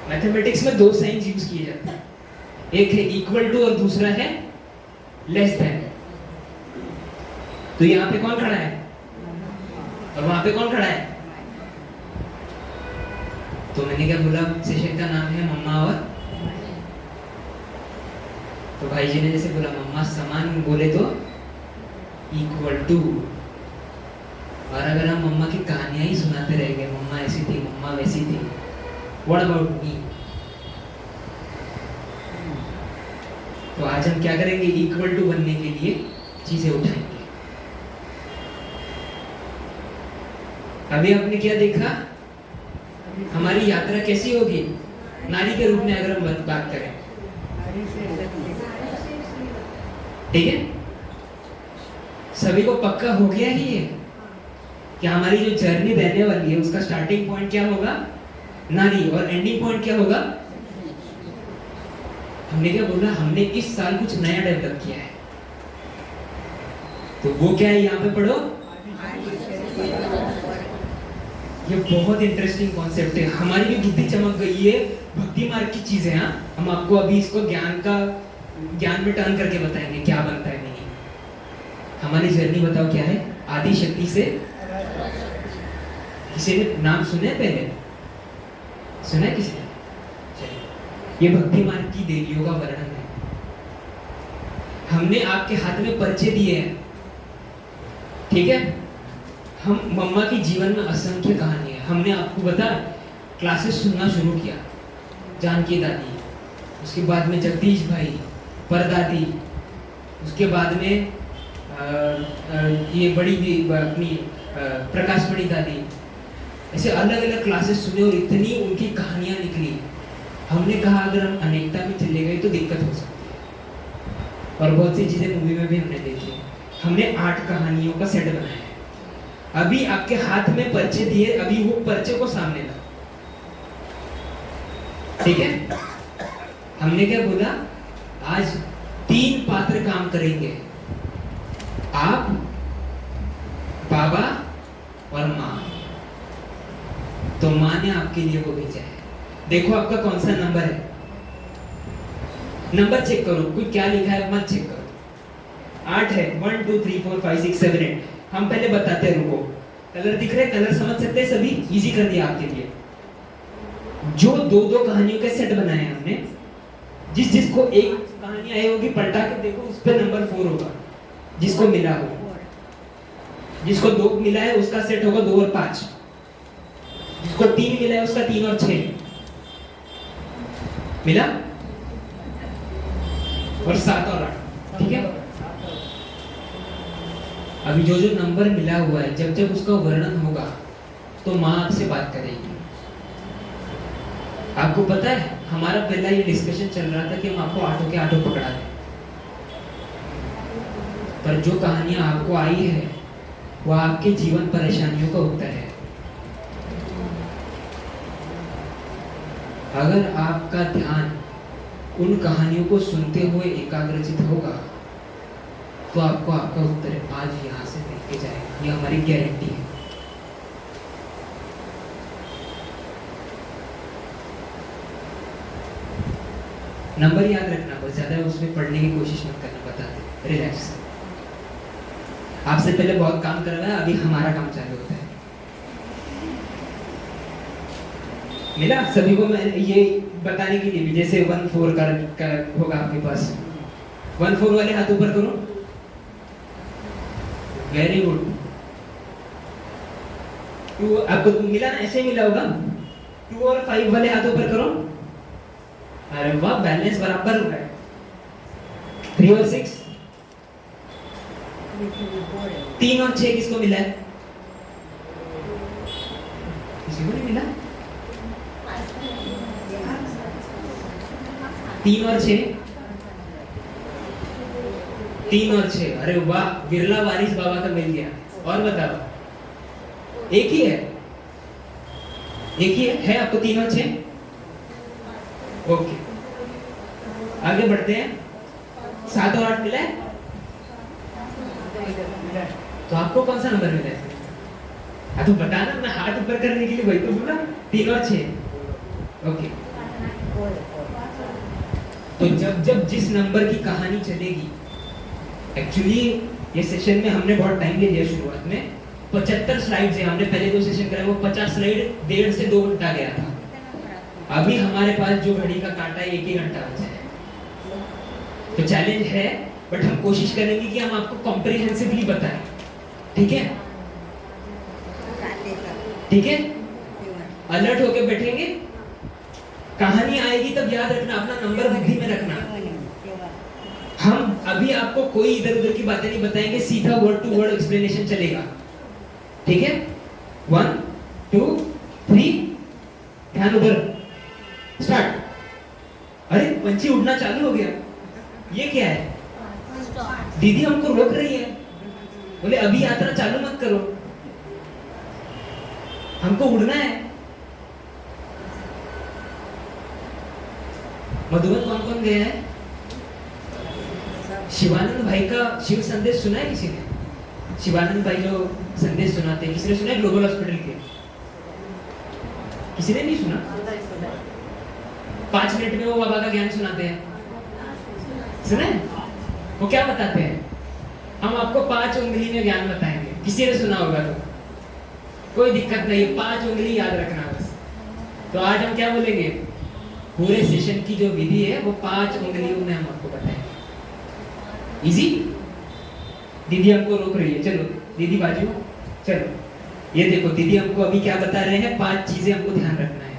मैथमेटिक्स में दो साइंस यूज किए जाते हैं, एक है इक्वल टू और दूसरा है लेस देन। तो यहाँ पे कौन खड़ा है और वहां पे कौन खड़ा है? तो मैंने क्या बोला, सेशन का नाम है मम्मा और, तो भाई जी ने जैसे बोला मम्मा समान बोले तो इक्वल टू। और अगर हम मम्मा की कहानियां ही सुनाते रह गए, मम्मा ऐसी थी, मम्मा वैसी थी, व्हाट अबाउट मी? तो आज हम क्या करेंगे, इक्वल टू बनने के लिए चीजें उठाएंगे। अभी आपने क्या देखा, हमारी यात्रा कैसी होगी नारी के रूप में अगर हम बात करें, ठीक है। सभी को पक्का हो गया ही है कि हमारी जो जर्नी रहने वाली है उसका स्टार्टिंग पॉइंट क्या होगा, नारी, और एंडिंग पॉइंट क्या होगा। हमने क्या बोला, हमने इस साल कुछ नया डेवलप किया है, तो वो क्या है यहाँ पे पढ़ो। ये बहुत इंटरेस्टिंग कॉन्सेप्ट है, हमारी भी बुद्धि चमक गई है। भक्ति मार्ग की चीजें, हाँ, हम आपको अभी इसको ज्ञान में टर्न करके बताएंगे क्या बनता है नहीं। हमारी जर्नी बताओ क्या है, आदि शक्ति से। किसी ने नाम सुने पहले, सुना है किसी ने? ये भक्ति मार्ग की देवियों का वर्णन है। हमने आपके हाथ में पर्चे दिए हैं, ठीक है। हम मम्मा की जीवन में असंख्य कहानी है, हमने आपको बता क्लासेस सुनना शुरू किया, जानकी दादी, उसके बाद में जगदीश भाई, परदादी, उसके बाद में ये बड़ी अपनी प्रकाशमणि दादी, ऐसे अलग अलग क्लासेस सुने और इतनी उनकी कहानियां निकली। हमने कहा अगर हम अनेकता में चले गए तो दिक्कत हो सकती है, और बहुत सी चीजें मूवी में भी हमने देखी। हमने 8 कहानियों का सेट बनाया है। अभी आपके हाथ में पर्चे दिए, अभी वो पर्चे को सामने ला, ठीक है। हमने क्या बोला, आज 3 पात्र काम करेंगे, आप, बाबा और माँ। तो माँ ने आपके लिए वो भेजा है। देखो आपका कौन सा नंबर है, नंबर चेक करो, कोई क्या लिखा है मत चेक करो। 8 है, 1 2 3 4 5 6 7 8। हम पहले बताते हैं, रुको। कलर दिख रहे, कलर समझ सकते हैं सभी, इजी कर दिया आपके लिए। जो 2-2 कहानियों के सेट बनाए हैं हमने, जिसको एक कहानी आई होगी पलटा के देखो, उस पे नंबर 4 होगा, जिसको मिला हो। जिसको 2 मिला है उसका सेट होगा 2 और 5, जिसको 3 मिला है उसका 3 और 6 मिला, और 7 और 8, ठीक है। अभी जो जो नंबर मिला हुआ है, जब जब उसका वर्णन होगा तो माँ आपसे बात करेगी। आपको पता है हमारा पहला ये डिस्कशन चल रहा था कि हम आपको आठों के आठों पकड़ा दें, पर जो कहानियां आपको आई है वो आपके जीवन परेशानियों का उत्तर है। अगर आपका ध्यान उन कहानियों को सुनते हुए एकाग्रचित होगा तो आपको आपका उत्तर आज यहाँ से मिल के जाएगा, ये हमारी गारंटी है। नंबर याद रखना, बस ज्यादा उसमें पढ़ने की कोशिश मत करना, बता दे, रिलैक्स। आपसे पहले बहुत काम कर रहा है, अभी हमारा काम चालू होता है। मिला सभी को। मैं ये बताने के लिए भी, जैसे 1-4 का होगा आपके पास, 1-4 वाले हाथ ऊपर करो, वेरी गुड। 2 आपको मिला ना, ऐसे मिला होगा। 2 और 5 वाले हाथ ऊपर करो, अरे वाह, बैलेंस बराबर हो रहा है। 3 और 6, 3 और 6 किसको मिला है? किसी को नहीं मिला। 3 और 6, 3 और 6, अरे वाह, बिरला वारिस बाबा का मिल गया। और बताओ, एक ही है, एक ही है आपको 3 और 6। ओके, आगे बढ़ते हैं। 7 और 8 मिला है, तो आपको कौन सा नंबर मिला है? तो बताना, मैं हाथ ऊपर करने के लिए वही तो बोला, 3 और 6। ओके, तो जब जब जिस नंबर की कहानी चलेगी, एक्चुअली ये सेशन में हमने बहुत टाइम ले लिया। शुरुआत में 75 स्लाइड्स है, हमने पहले 2 सेशन कराए, वो 50 स्लाइड 1.5 से 2 घंटा गया था। अभी हमारे पास जो घड़ी का कांटा है 1 ही घंटा बचा है। तो चैलेंज है, बट हम कोशिश करेंगे कि हम आपको कॉम्प्रिहेंसिवली बताएं, ठीक है? ठीक है, अलर्ट होके बैठेंगे। कहानी आएगी तब याद रखना, अपना नंबर बुद्धि में रखना। हम अभी आपको कोई इधर उधर की बातें नहीं बताएंगे, सीधा वर्ड टू वर्ड एक्सप्लेनेशन चलेगा, ठीक है? 1 2 3 ध्यान उधर, स्टार्ट। अरे पंछी उड़ना चालू हो गया, ये क्या है? दीदी हमको रोक रही है, बोले अभी यात्रा चालू मत करो, हमको उड़ना है। मधुबन कौन कौन गया है? शिवानंद भाई का शिव संदेश सुना है किसी ने? शिवानंद भाई जो संदेश सुनाते हैं, किसी ने सुना है? ग्लोबल हॉस्पिटल के किसी ने नहीं सुना? 5 मिनट में वो बाबा का ज्ञान सुनाते हैं, सुना है? वो क्या बताते हैं? हम आपको 5 उंगली में ज्ञान बताएंगे, किसी ने सुना होगा तो कोई दिक्कत नहीं, 5 उंगली याद रखना बस। तो आज हम क्या बोलेंगे? पूरे सेशन की जो विधि है वो 5 उंगलियों में हम आपको बताएंगे। इजी? दीदी हमको रोक रही है, चलो दीदी बाजू, चलो ये देखो दीदी हमको अभी क्या बता रहे हैं, 5 चीजें हमको ध्यान रखना है।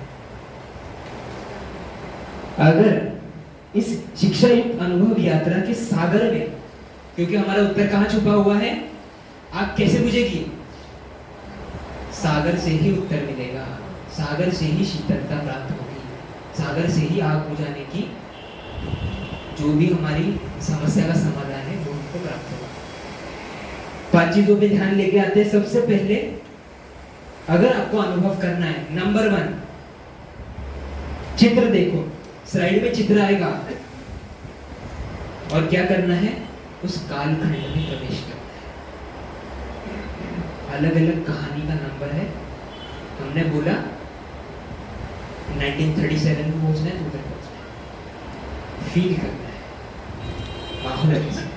अगर इस शिक्षा युक्त अनुभव यात्रा के सागर में, क्योंकि हमारा उत्तर कहाँ छुपा हुआ है, आग कैसे बुझेगी? सागर से ही उत्तर मिलेगा, सागर से ही शीतलता प्राप्त होगी, सागर से ही आग बुझाने की जो भी हमारी समस्या का समाधान है वो हमको प्राप्त होगा। 5 चीजों पे ध्यान लेके आते हैं। सबसे पहले अगर आपको अनुभव करना है, नंबर 1 चित्र देखो, स्लाइड में चित्र आएगा और क्या करना है? उस कालखंड में प्रवेश करना है। अलग अलग कहानी का नंबर है, हमने बोला 1937 में पहुंचना है तो उधर पहुंचना है, फील करना है, माहौल कैसा है,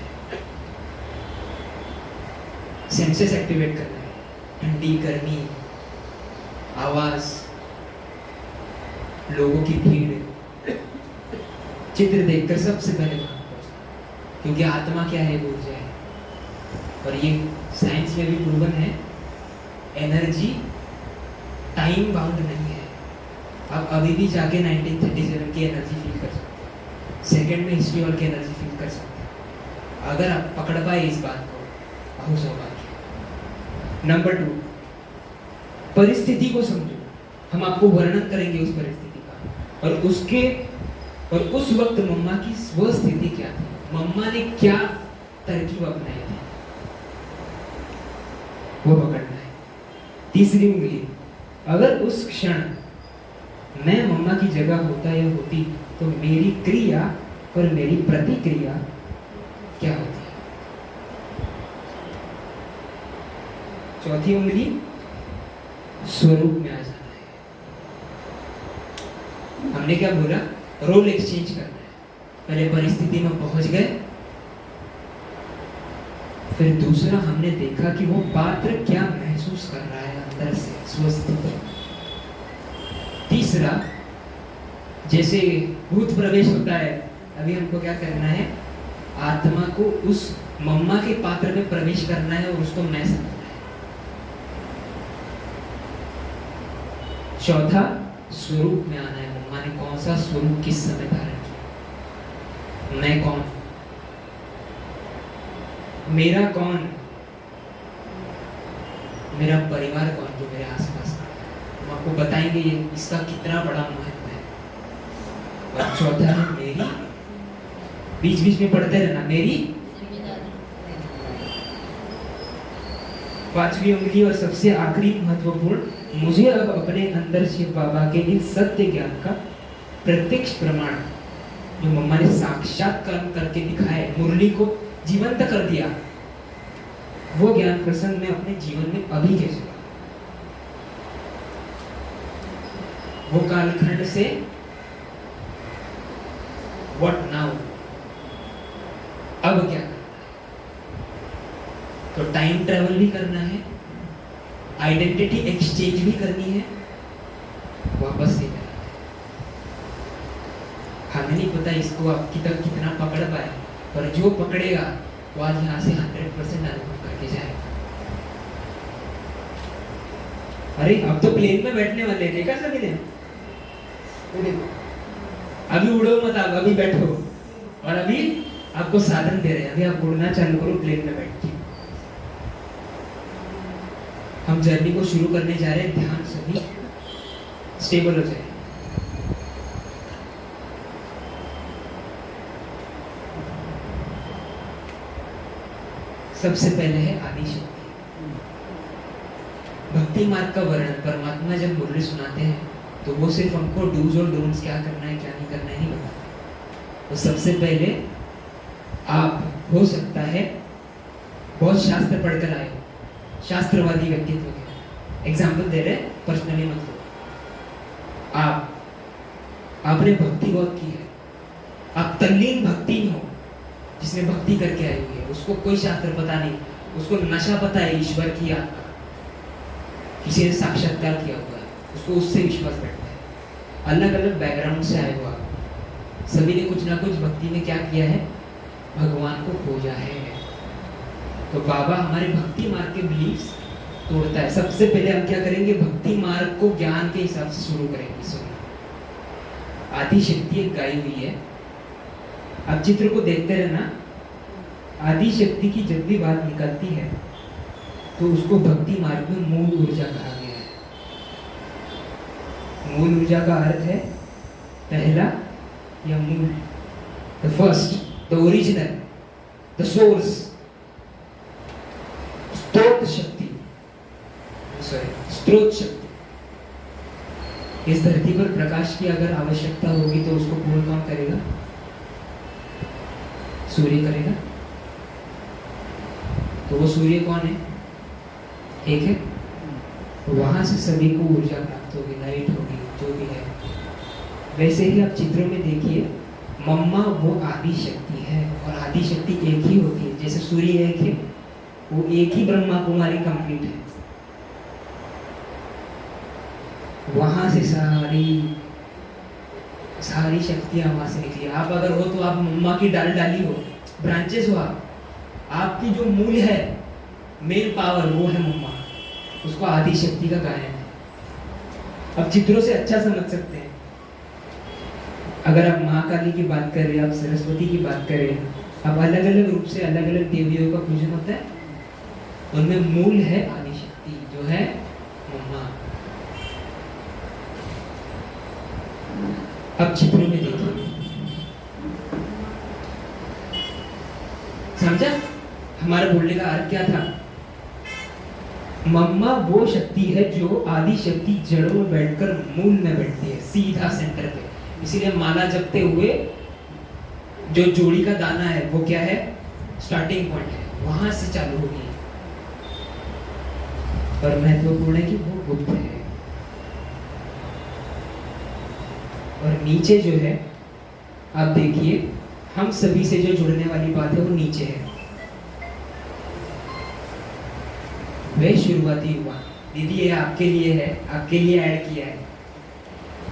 सेंसेस एक्टिवेट करना है, ठंडी गर्मी, आवाज, लोगों की भीड़, चित्र देखकर सबसे पहले वहां पहुंचना, क्योंकि आत्मा क्या है? ऊर्जा है, और ये साइंस में भी प्रूवन है, एनर्जी टाइम बाउंड नहीं है। आप अभी भी जाके 1937 की एनर्जी फील कर सकते हैं, सेकंड में हिस्ट्री हॉल की एनर्जी फील कर सकते हैं, अगर आप पकड़ पाए इस बात को, बहुत सौभाग्य। नंबर 2 परिस्थिति को समझो, हम आपको वर्णन करेंगे उस परिस्थिति का, और उस वक्त मम्मा की स्व स्थिति क्या थी, मम्मा ने क्या तरकीब अपनाई थी, वो पकड़ना है। तीसरी उंगली, अगर उस क्षण मैं मम्मा की जगह होता या होती तो मेरी क्रिया और मेरी प्रतिक्रिया क्या होती है। चौथी उंगली, स्वरूप में आ जाना है। हमने क्या बोला? रोल एक्सचेंज करना है। पहले परिस्थिति में पहुंच गए, फिर दूसरा हमने देखा कि वो पात्र क्या महसूस कर रहा है अंदर से, स्वस्थिति। तीसरा, जैसे भूत प्रवेश होता है, अभी हमको क्या करना है? आत्मा को उस मम्मा के पात्र में प्रवेश करना है और उसको मैं समझना है। चौथा, स्वरूप में आना है, मम्मा ने कौन सा स्वरूप किस समय धारण किया, मैं कौन, मेरा कौन, मेरा परिवार कौन जो मेरे आसपास है। हम आपको बताएंगे ये इसका कितना बड़ा महत्व है। और चौथा है मेरी, बीच बीच में पढ़ते रहना, मेरी। पांचवी उंगली और सबसे आखिरी महत्वपूर्ण, मुझे अब अपने अंदर शिव बाबा के इस सत्य ज्ञान का प्रत्यक्ष प्रमाण, जो मम्मा ने साक्षात्कार करके दिखाया, मुरली को जीवंत कर दिया, वो ज्ञान प्रसंग में अपने जीवन में अभी कैसे, वो कालखंड से व्हाट नाउ, अब क्या करना है। तो टाइम ट्रेवल भी करना है, आइडेंटिटी एक्सचेंज भी करनी है, वापस से करना है। हमें नहीं पता इसको आप कितना पकड़ पाए, पर जो पकड़ेगा वो आज यहाँ से 100% अनुभव करके जाएगा। अरे अब तो प्लेन में बैठने वाले हैं, देखा सभी ने? अभी उड़ो मत, आप अभी बैठो और अभी आपको साधन दे रहे हैं, अभी आप उड़ना चालू करो प्लेन में बैठ के। हम जर्नी को शुरू करने जा रहे हैं, ध्यान सभी स्टेबल हो जाए। सबसे पहले है आदि शक्ति। भक्ति मार्ग का वर्णन परमात्मा जब मुरली सुनाते हैं तो वो सिर्फ हमको डूज और डोंट्स, क्या करना है क्या नहीं करना है, नहीं बताते। तो सबसे पहले आप हो सकता है बहुत शास्त्र पढ़कर आए हो, शास्त्रवादी व्यक्तित्व के, एग्जाम्पल दे रहे हैं, पर्सनली मतलब आपने भक्ति बहुत की है, आप तल्लीन भक्ति में हो, जिसने भक्ति करके आई हुई है, उसको कोई शास्त्र पता नहीं, उसको नशा पता है ईश्वर की याद का, किसी ने साक्षात्कार किया हुआ है, उसको उससे विश्वास बैठता है। अलग अलग बैकग्राउंड से आए हुआ, सभी ने कुछ ना कुछ भक्ति में क्या किया है, भगवान को खोजा है। तो बाबा हमारे भक्ति मार्ग के बिलीफ्स तोड़ता है। सबसे पहले हम क्या करेंगे, भक्ति मार्ग को ज्ञान के हिसाब से शुरू करेंगे। सुनो, आदि शक्ति एक गाई हुई है, आप चित्र को देखते रहना। आदि शक्ति की जब भी बात निकलती है तो उसको भक्ति मार्ग में मूल ऊर्जा कहा गया है। मूल ऊर्जा का अर्थ है पहला या मूल, the first, the original, the source, स्रोत शक्ति, स्रोत शक्ति। इस धरती पर प्रकाश की अगर आवश्यकता होगी तो उसको पूर्ण कौन करेगा, सूर्य करेगा। तो वो सूर्य कौन है, एक है, तो वहां से सभी को ऊर्जा प्राप्त होगी, लाइट होगी, जो भी है। वैसे ही आप चित्रों में देखिए, मम्मा वो आदि शक्ति है, और आदि शक्ति एक ही होती है, जैसे सूर्य एक है, वो एक ही ब्रह्मा कुमारी कंप्लीट है। वहां से सारी शक्तियां वहां से निकली। आप अगर हो तो आप मम्मा की डाली हो, ब्रांचेस हो आप, आपकी जो मूल है, मेन पावर, वो है मम्मा, उसको आदि शक्ति का गायन है। अब चित्रों से अच्छा समझ सकते हैं। अगर आप माँ काली की बात करें, आप सरस्वती की बात करें, अब अलग अलग रूप से अलग अलग देवियों का पूजन होता है, उनमें मूल है आदि शक्ति, जो है मम्मा। अब चित्रों में देखिए, समझा हमारा बोलने का अर्थ क्या था। मम्मा वो शक्ति है जो आदि शक्ति जड़ों में बैठकर मूल में बैठती है, सीधा सेंटर पे। इसीलिए माला जपते हुए जो जोड़ी का दाना है वो क्या है, स्टार्टिंग पॉइंट है, वहां से चालू होगी। और महत्वपूर्ण है कि वो गुप्त है, और नीचे जो है, आप देखिए, हम सभी से जो जुड़ने वाली बात है वो नीचे है। वे शुरुआती युवा, दीदी ये आपके लिए है, आपके लिए ऐड किया है।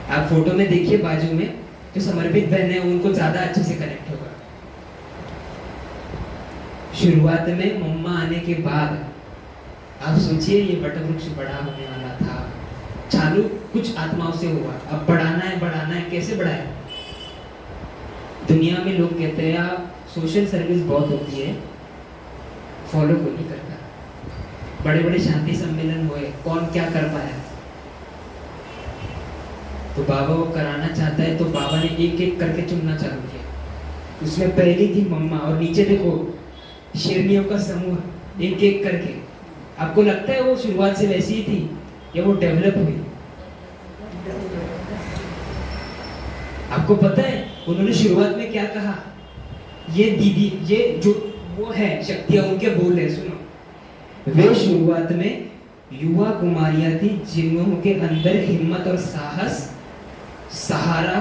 आप फोटो में देखिए, बाजू में जो समर्पित बहन है उनको ज्यादा अच्छे से कनेक्ट होगा। शुरुआत में मम्मा आने के बाद आप सोचिए ये वटवृक्ष बड़ा होने वाला था, चालू कुछ आत्माओं से हुआ, अब बढ़ाना है, कैसे बढ़ाए। दुनिया में लोग कहते हैं आप सोशल सर्विस बहुत होती है, फॉलो को नहीं करता। बड़े बड़े शांति सम्मेलन हुए, कौन क्या कर पाया, तो बाबा वो कराना चाहता है, तो बाबा ने एक एक करके चुनना चालू किया। उसमें पहली थी मम्मा, और नीचे देखो शेरनियों का समूह, एक एक करके। आपको लगता है वो शुरुआत से वैसी ही थी या वो डेवलप हुई? आपको पता है उन्होंने शुरुआत में क्या कहा, ये दीदी, ये जो वो है शक्तियां, उनके बोल है, सुनो। वे शुरुआत में युवा कुमारियां थी जिनके अंदर हिम्मत और साहस, सहारा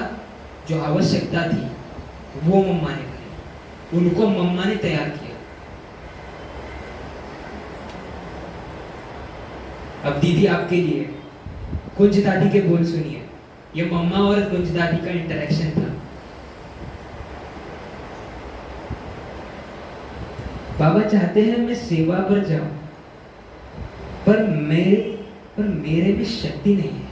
जो आवश्यकता थी वो मम्मा ने करी, उनको मम्मा ने तैयार किया। अब दीदी आपके लिए कुंज दादी के बोल सुनिए, ये मम्मा और कुंज दादी का इंटरेक्शन था। बाबा चाहते हैं मैं सेवा पर जाऊं, पर मेरे में शक्ति नहीं है।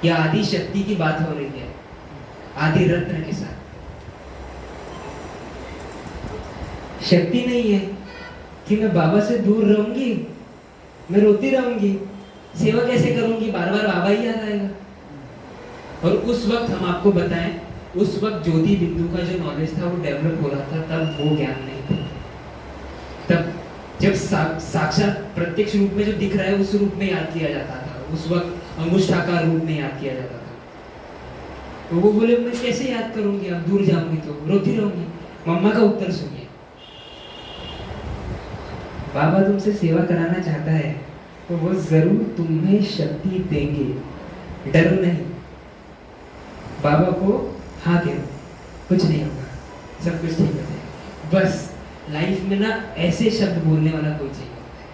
यह आदि शक्ति की बात हो रही है, आदि रत्न के साथ। शक्ति नहीं है कि मैं बाबा से दूर रहूंगी, मैं रोती रहूंगी, सेवा कैसे करूंगी, बार बार बाबा ही याद आएगा। और उस वक्त हम आपको बताएं, उस वक्त ज्योति बिंदु का जो नॉलेज था वो डेवलप हो रहा था, तब वो ज्ञान नहीं था। तब जब साक्षात प्रत्यक्ष रूप में जो दिख रहा है उस रूप में याद किया जाता था, उस वक्त अंगुष्ठाकार रूप में याद किया जाता था। तो वो बोले मैं कैसे याद करूंगी, अब दूर जाऊंगी तो रोती रहूंगी। मम्मा का उत्तर सुनिए, बाबा तुमसे सेवा कराना चाहता है तो वो जरूर तुम्हें शक्ति देंगे, डरो नहीं। बाबा को हाँ कहो, कुछ नहीं होगा, सब कुछ ठीक हो जाएगा। बस लाइफ में ना ऐसे शब्द बोलने वाला कोई चाहिए होता है।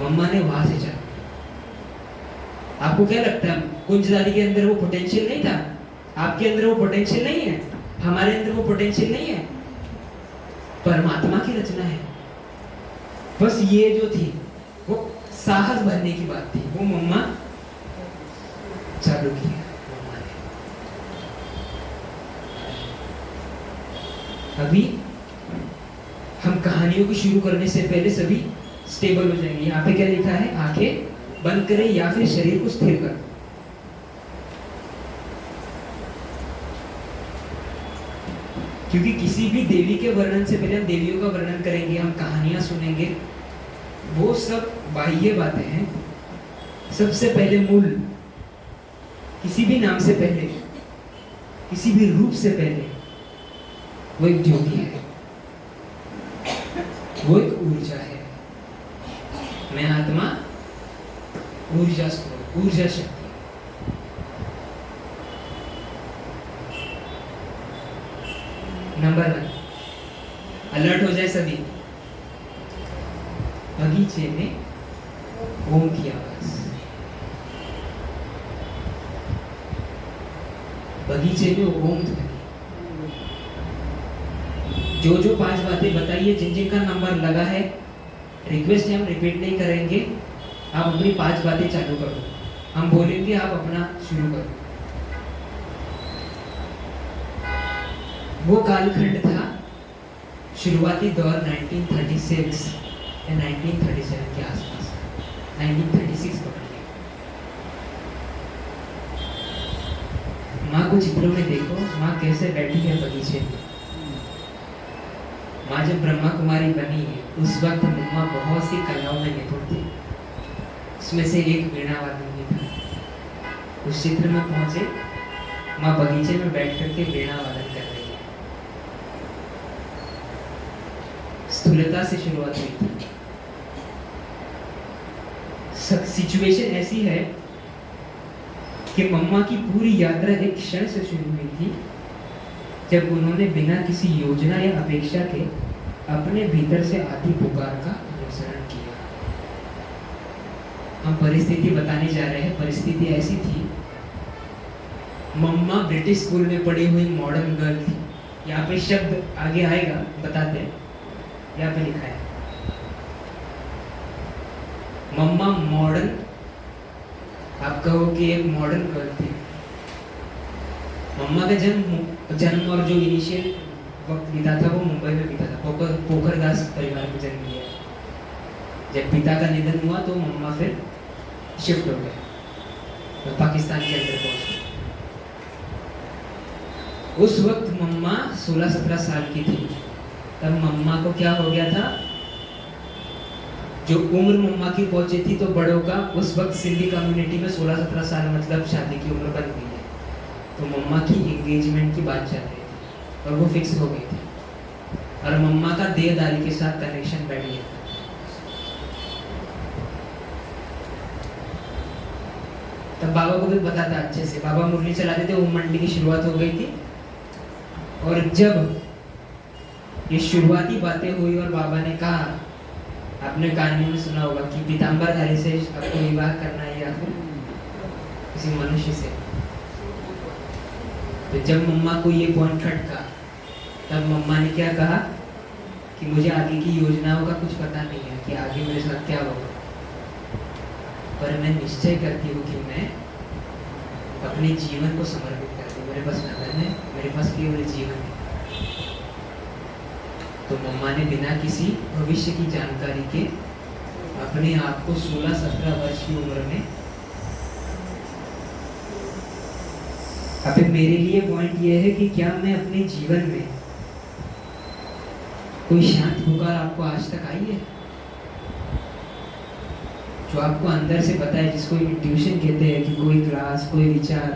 मम्मा ने वहां से चला। आपको क्या लगता है कुंज दादी के अंदर वो पोटेंशियल नहीं था? आपके अंदर वो पोटेंशियल नहीं है? हमारे अंदर वो पोटेंशियल नहीं है? परमात्मा की रचना है। बस ये जो थी वो साहस भरने की बात थी, वो मम्मा चालू किया। मम्मा ने अभी हम कहानियों को शुरू करने से पहले सभी स्टेबल हो जाएंगे। यहाँ पे क्या लिखा है? आंखें बंद करें या फिर शरीर को स्थिर कर। क्योंकि किसी भी देवी के वर्णन से पहले हम देवियों का वर्णन करेंगे, हम कहानियां सुनेंगे, वो सब बाह्य बातें हैं। सबसे पहले मूल, किसी भी नाम से पहले, किसी भी रूप से पहले वो एक ज्योति है, वो एक ऊर्जा है। मैं आत्मा ऊर्जा स्रोत, ऊर्जा शक्ति। नंबर 1, अलर्ट हो जाए सभी। बगीचे में ओम की आवाज, बगीचे में ओम ध्वनि। जो 5 बातें बताइए, जिन जिन का नंबर लगा है, रिक्वेस्ट है हम रिपीट नहीं करेंगे, आप अपनी 5 बातें चालू करो, हम बोलेंगे आप अपना शुरू करो। वो कालखंड था शुरुआती दौर 1936 या 1937 के आसपास, 1936 पकड़िए। माँ को चित्रों में देखो, माँ कैसे बैठी है बगीचे में। माँ जब ब्रह्मा कुमारी बनी है उस वक्त मम्मा बहुत सी कलाओं में निपुण थी, उसमें से एक वीणा वादन था। उस चित्र में पहुंचे, माँ बगीचे में बैठ करके वीणा वादन कर रही है। स्थूलता से शुरुआत हुई थी। सिचुएशन ऐसी है कि मम्मा की पूरी यात्रा एक क्षण से शुरू हुई थी जब उन्होंने बिना किसी योजना या अपेक्षा के अपने भीतर से आती पुकार का अनुसरण किया। हम परिस्थिति बताने जा रहे हैं। परिस्थिति ऐसी थी, मम्मा ब्रिटिश स्कूल में पढ़ी हुई मॉडर्न गर्ल थी। यहाँ पे शब्द आगे आएगा, बताते हैं, यहाँ पे लिखा है मम्मा मॉडर्न, आप कहो कि एक मॉडर्न गर्ल थी। मम्मा का जन्म और जो इनिशियल वक्त बीता था वो मुंबई में बीता था। पोखरदास परिवार में जन्म लिया। जब पिता का निधन हुआ तो मम्मा फिर शिफ्ट हो गए, तो पाकिस्तान के अंदर पहुंचे। उस वक्त मम्मा 16-17 साल की थी। तब मम्मा को क्या हो गया था, जो उम्र मम्मा की पहुंची थी तो बड़ों का उस वक्त सिंधी कम्युनिटी में 16-17 साल मतलब शादी की उम्र बन गई है। तो मम्मा की एंगेजमेंट की बात चल रही थी और वो फिक्स हो गई थी और मम्मा का देहदारी के साथ कनेक्शन बैठ गया था। तब बाबा को भी पता था अच्छे से, बाबा मुरली चलाते थे, ओम मंडी की शुरुआत हो गई थी। और जब ये शुरुआती बातें हुई और बाबा ने कहा, आपने कहानी में सुना होगा कि पीताम्बरधारी से आपको विवाह करना है या फिर किसी मनुष्य से। तो जब मम्मा को ये पॉइंट खटका, तब मम्मा ने क्या कहा कि मुझे आगे की योजनाओं का कुछ पता नहीं है कि आगे मेरे साथ क्या होगा, पर मैं निश्चय करती हूँ कि मैं अपने जीवन को समर्पित करती हूँ। मेरे पास नगन है, मेरे पास केवल जीवन है। तो मम्मा ने बिना किसी भविष्य की जानकारी के अपने आप को 16-17 वर्ष की उम्र में, अभी मेरे लिए पॉइंट ये है कि क्या मैं अपने जीवन में कोई शांत पुकार आपको आज तक आई है, जो आपको अंदर से पता है, जिसको इंट्यूशन कहते हैं, कि कोई क्लास, कोई विचार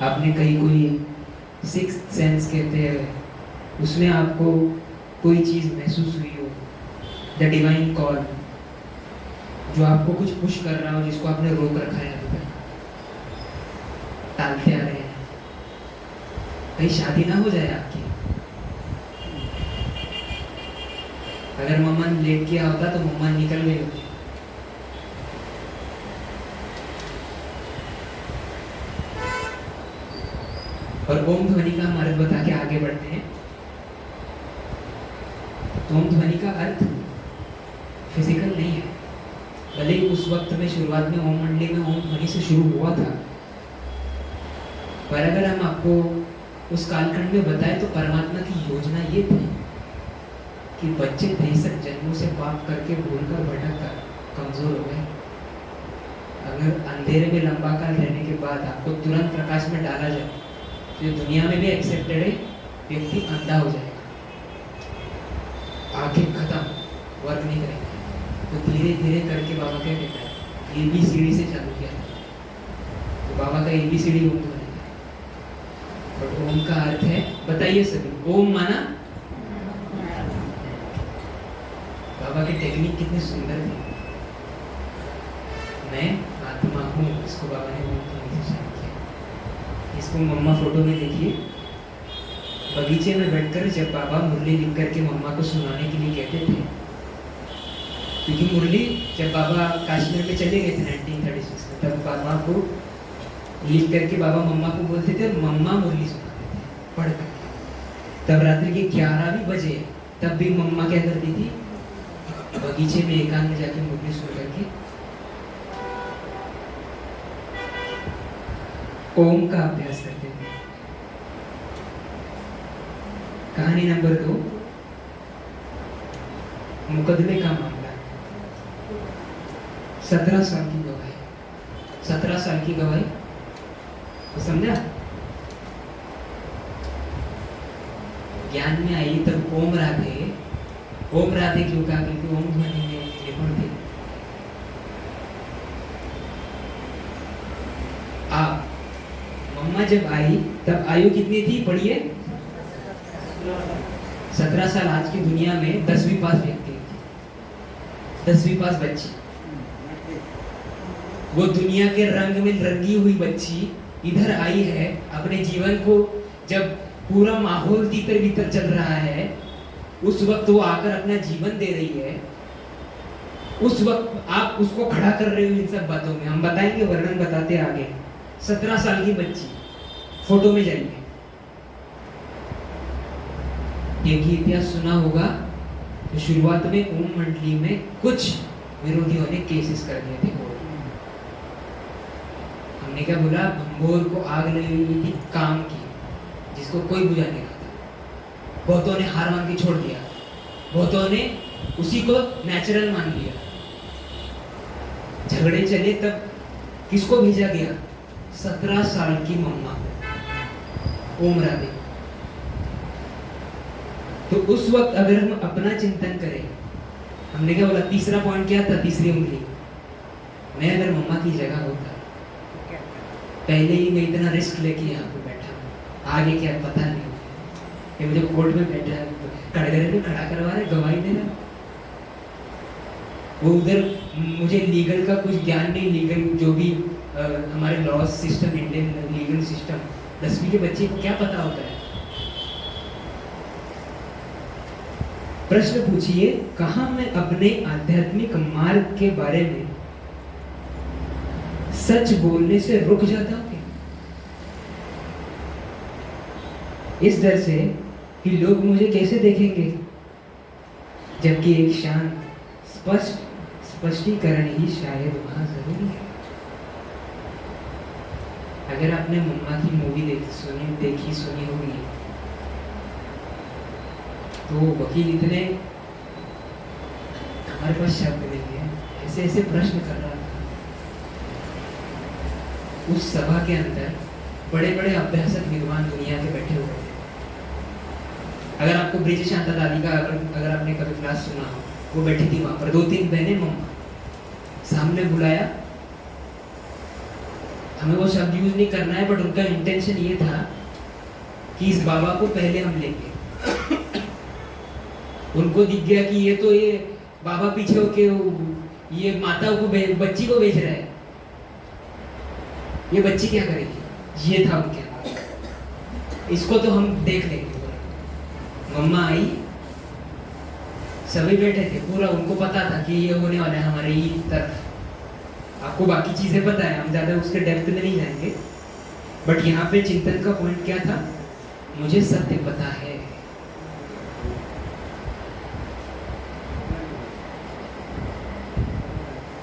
आपने कहीं, कोई सिक्स्थ सेंस कहते हैं, उसमें आपको कोई चीज़ महसूस हुई हो, द डिवाइन कॉल, जो आपको कुछ पुश कर रहा हो, जिसको आपने रोक रखा है, अभी तक टालते आ रहे हैं, कहीं शादी ना हो जाए आपकी। अगर मम्मा लेट किया होता तो मम्मा निकल गई होती। और ओम ध्वनि का हम अर्थ बता के आगे बढ़ते हैं। तो ओम ध्वनि का अर्थ फिजिकल नहीं है, भले ही उस वक्त में शुरुआत में ओम मंडली में ओम ध्वनि से शुरू हुआ था, पर अगर हम आपको उस कालखंड में बताएं तो परमात्मा की योजना ये थी कि बच्चे 63 जन्मों से पाप करके भूलकर भटक कर कमजोर हो गए, अगर अंधेरे में लंबा काल रहने के बाद आपको तुरंत प्रकाश में डाला जाए तो दुनिया में भी एक्सेप्टेड है, व्यक्ति अंधा हो जाएगा, आंखें खत्म, वर्क नहीं करेंगे। तो धीरे धीरे करके बाबा क्या कहता है, ABCD से चालू किया था। तो बाबा का ABCD ओम ध्वनि है। और ओम का अर्थ है, बताइए सभी, ओम माना, बाबा की टेक्निक कितनी सुंदर थी। मैं आत्मा हूँ, इसको बाबा ने ओम ध्वनि से चालू किया। इसको मम्मा फोटो में देखिए, बगीचे में बैठकर जब बाबा मुरली लिख करके मम्मा को सुनाने के लिए कहते थे, क्योंकि मुरली जब बाबा कश्मीर में चले गए थे 1936 में, तब बाबा को लिख करके बाबा मम्मा को बोलते थे, मम्मा मुरली सुनाते थे पढ़ करके। तब रात्रि के 11 भी बजे, तब भी मम्मा क्या करती थी, बगीचे में एकांत में जाके मुरली सुन करके ओम का अभ्यास करते थे। कहानी नंबर 2, मुकदमे का मामला। 17 साल की गवाही, 17 साल की गवाही, तो समझा? ज्ञान में आई तब ओम राधे, ओम राधे क्यों कहा, क्योंकि ओम ध्वनि में निपुण थे। आप मम्मा जब आई तब आयु कितनी थी, पढ़िए, 17 साल। आज की दुनिया में 10वीं पास व्यक्ति, 10वीं पास बच्ची, वो दुनिया के रंग में रंगी हुई बच्ची इधर आई है, अपने जीवन को जब पूरा माहौल तीतर भीतर चल रहा है, उस वक्त वो आकर अपना जीवन दे रही है। उस वक्त आप उसको खड़ा कर रहे हो इन सब बातों में, हम बताएंगे, वर्णन बताते आगे। 17 साल की बच्ची, फोटो में जाइए, एक ही इतिहास सुना होगा। तो शुरुआत में ओम मंडली में कुछ विरोधियों ने केसेस कर दिए थे। हमने क्या बोला, भंबोर को आग लगी हुई थी काम की, जिसको कोई बुझा नहीं रहा था। बहुतों ने हार मान के छोड़ दिया, बहुतों ने उसी को नेचुरल मान लिया। झगड़े चले तब किसको भेजा गया, 17 साल की मम्मा ओम राधे। तो उस वक्त अगर हम अपना चिंतन करें, हमने क्या बोला, तीसरा पॉइंट क्या था, तीसरी उंगली, मैं अगर मम्मा की जगह होता, पहले ही मैं इतना रिस्क लेके यहाँ पे बैठा, आगे क्या पता नहीं, ये मुझे कोर्ट में बैठा है, कटघरे में खड़ा करवा रहे, गवाही दे रहा, वो उधर मुझे लीगल का कुछ ज्ञान नहीं, लीगल जो भी हमारे law system, Indian legal system, 10वीं के बच्चे को क्या पता होता है। प्रश्न पूछिए, कहाँ मैं अपने आध्यात्मिक मार्ग के बारे में सच बोलने से रुक जाता हूँ, इस डर से कि लोग मुझे कैसे देखेंगे, जबकि एक शांत स्पष्टीकरण ही शायद वहां जरूरी है। अगर आपने मम्मा की मूवी देखी सुनी होगी, तो वकील इतने हमारे पास शब्द नहीं है, ऐसे ऐसे प्रश्न कर रहा था। उस सभा के अंदर बड़े बड़े अभ्यासक विद्वान दुनिया के बैठे हुए थे। अगर आपको ब्रिज शांता दादी का अगर आपने कभी क्लास सुना हो, वो बैठी थी वहां पर, 2-3 बहनें, मम्मा सामने बुलाया। हमें वो शब्द यूज नहीं करना है, बट उनका इंटेंशन ये था कि इस बाबा को पहले हम लेंगे। उनको दिख गया कि ये बाबा पीछे होके ये माता को बच्ची को बेच रहा है, ये बच्ची क्या करेगी, ये था उनके अंदर। इसको तो हम देख लेंगे। मम्मा आई, सभी बैठे थे, पूरा उनको पता था कि ये होने वाला है हमारे ही तरफ। आपको बाकी चीजें पता है, हम ज्यादा उसके डेप्थ में नहीं जाएंगे, बट यहाँ पे चिंतन का पॉइंट क्या था, मुझे सत्य पता है।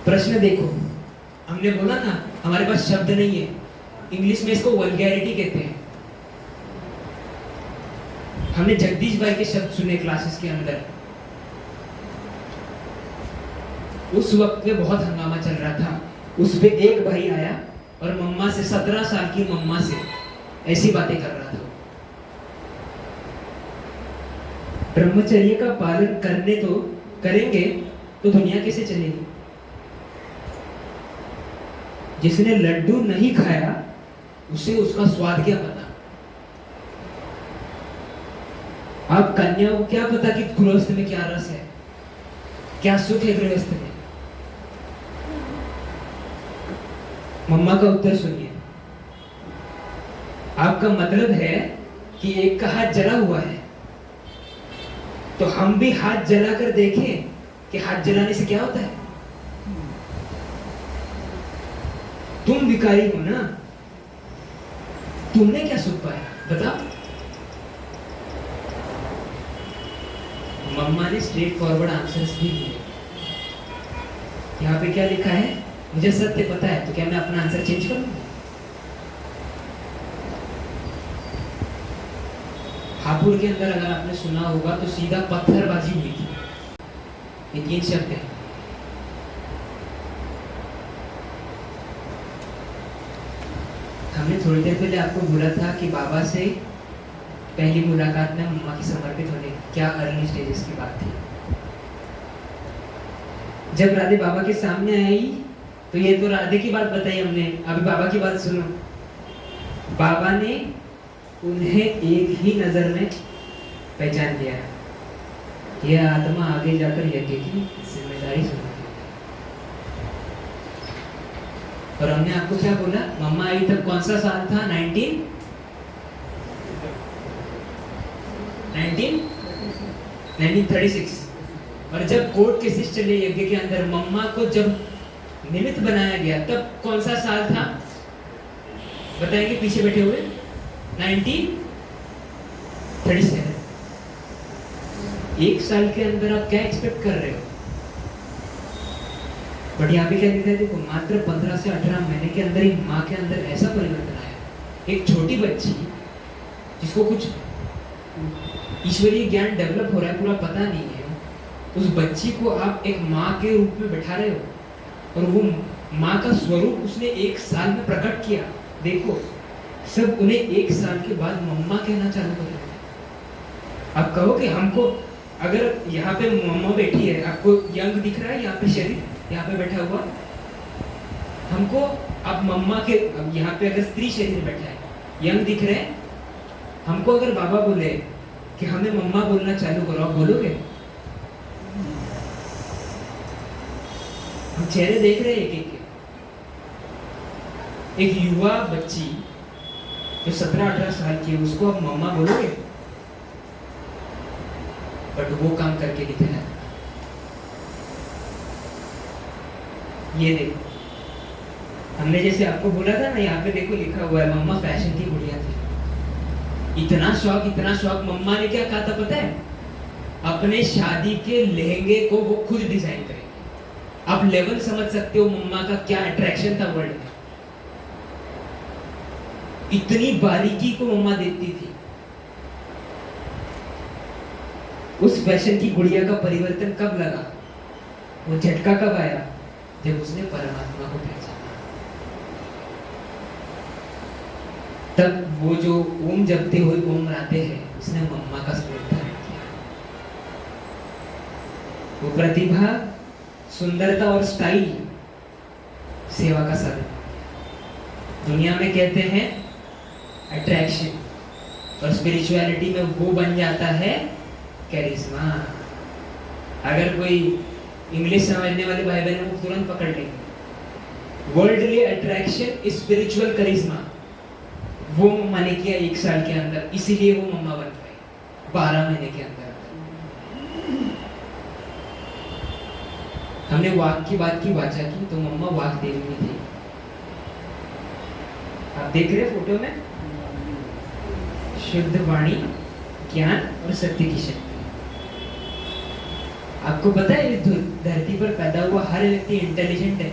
प्रश्न देखो, हमने बोला ना हमारे पास शब्द नहीं है, इंग्लिश में इसको वल्गैरिटी कहते हैं। हमने जगदीश भाई के शब्द सुने क्लासेस के अंदर। उस वक्त में बहुत हंगामा चल रहा था। उस पे एक भाई आया और मम्मा से, 17 साल की मम्मा से ऐसी बातें कर रहा था। ब्रह्मचर्य का पालन करने तो करेंगे तो दुनिया कैसे चलेगी। जिसने लड्डू नहीं खाया उसे उसका स्वाद क्या पता। आप कन्या को क्या पता कि गृहस्थ में क्या रस है, क्या सुख है गृहस्थ में। मम्मा का उत्तर सुनिए। आपका मतलब है कि एक का हाथ जला हुआ है, तो हम भी हाथ जलाकर देखें कि हाथ जलाने से क्या होता है। तुम भिखारी हो ना, तुमने क्या सुख पाया बताओ। मम्मा ने स्ट्रेट फॉरवर्ड आंसर्स भी दिए। यहाँ पे क्या लिखा है, मुझे सत्य पता है, तो क्या मैं अपना आंसर चेंज करूंगा। हापुड़ के अंदर अगर आपने सुना होगा तो सीधा पत्थरबाजी हुई थी। ये 3 शब्द है। हमने थोड़ी देर पहले आपको बोला था कि बाबा से पहली मुलाकात में मम्मा की समर्पित होने, क्या अर्ली स्टेजेस की बात थी। जब राधे बाबा के सामने आई तो ये तो राधे की बात बताई हमने, अभी बाबा की बात सुनो। बाबा ने उन्हें एक ही नजर में पहचान लिया। यह आत्मा आगे जाकर यज्ञ की जिम्मेदारी सुना। और हमने आपको क्या बोला, मम्मा आई तब कौन सा साल था, 1936। और जब कोर्ट केसेस चले यज्ञ के अंदर, मम्मा को जब निमित्त बनाया गया तब कौन सा साल था बताएंगे पीछे बैठे हुए, 1937। एक साल के अंदर आप क्या एक्सपेक्ट कर रहे हो। बट यहाँ पे क्या लिखा है देखो, मात्र 15 से 18 महीने के अंदर ही माँ के अंदर ऐसा परिवर्तन आया। एक छोटी बच्ची जिसको कुछ ईश्वरीय ज्ञान डेवलप हो रहा है, पूरा पता नहीं है, उस बच्ची को आप एक माँ के रूप में बैठा रहे हो, और वो माँ का स्वरूप उसने 1 साल में प्रकट किया। देखो सब उन्हें 1 साल के बाद मम्मा कहना चालू कर रहे। आप कहो कि हमको, अगर यहाँ पे मम्मा बैठी है, आपको यंग दिख रहा है, यहाँ पे शरीर यहाँ पे बैठा हुआ, हमको अब मम्मा के, अब यहाँ पे अगर स्त्री शरीर बैठा है, यंग दिख रहे हैं, हमको अगर बाबा बोले कि हमें मम्मा बोलना चालू करो, आप बोलोगे। हम चेहरे देख रहे हैं एक एक युवा बच्ची जो 17-18 साल की है, उसको आप मम्मा बोलोगे। बट वो काम करके दिखाया। ये देखो, हमने जैसे आपको बोला था ना, यहाँ पे देखो लिखा हुआ है, मम्मा फैशन की गुड़िया थी। इतना शौक मम्मा ने क्या कहा था पता है, अपने शादी के लहंगे को वो खुद डिजाइन करेंगे। आप लेवल समझ सकते हो मम्मा का क्या अट्रैक्शन था वर्ल्ड में। इतनी बारीकी को मम्मा देखती थी। उस फैशन की गुड़िया का परिवर्तन कब लगा, वो झटका कब आया, जब उसने परमात्मा को पहचाना। तब वो जो ओम जपते हुए ओम राते हैं, उसने मम्मा का स्वरूप धारण किया। वो प्रतिभा, सुंदरता और स्टाइल सेवा का साधन। दुनिया में कहते हैं अट्रैक्शन, और स्पिरिचुअलिटी में वो बन जाता है कैरिज्मा। अगर कोई इंग्लिश समझने वाले भाई बहन वो तुरंत पकड़ लेंगे। वर्ल्डली अट्रैक्शन, स्पिरिचुअल करिश्मा, वो मम्मा ने किया 1 साल के अंदर, इसीलिए वो मम्मा बन पाई 12 महीने के अंदर। हमने वाक की बात की, वाचा की, तो मम्मा वाक देवी में थी। आप देख रहे हैं फोटो में, शुद्ध वाणी, ज्ञान और सत्य की शक्ति। आपको पता है इस धरती पर पैदा हुआ हर व्यक्ति इंटेलिजेंट है।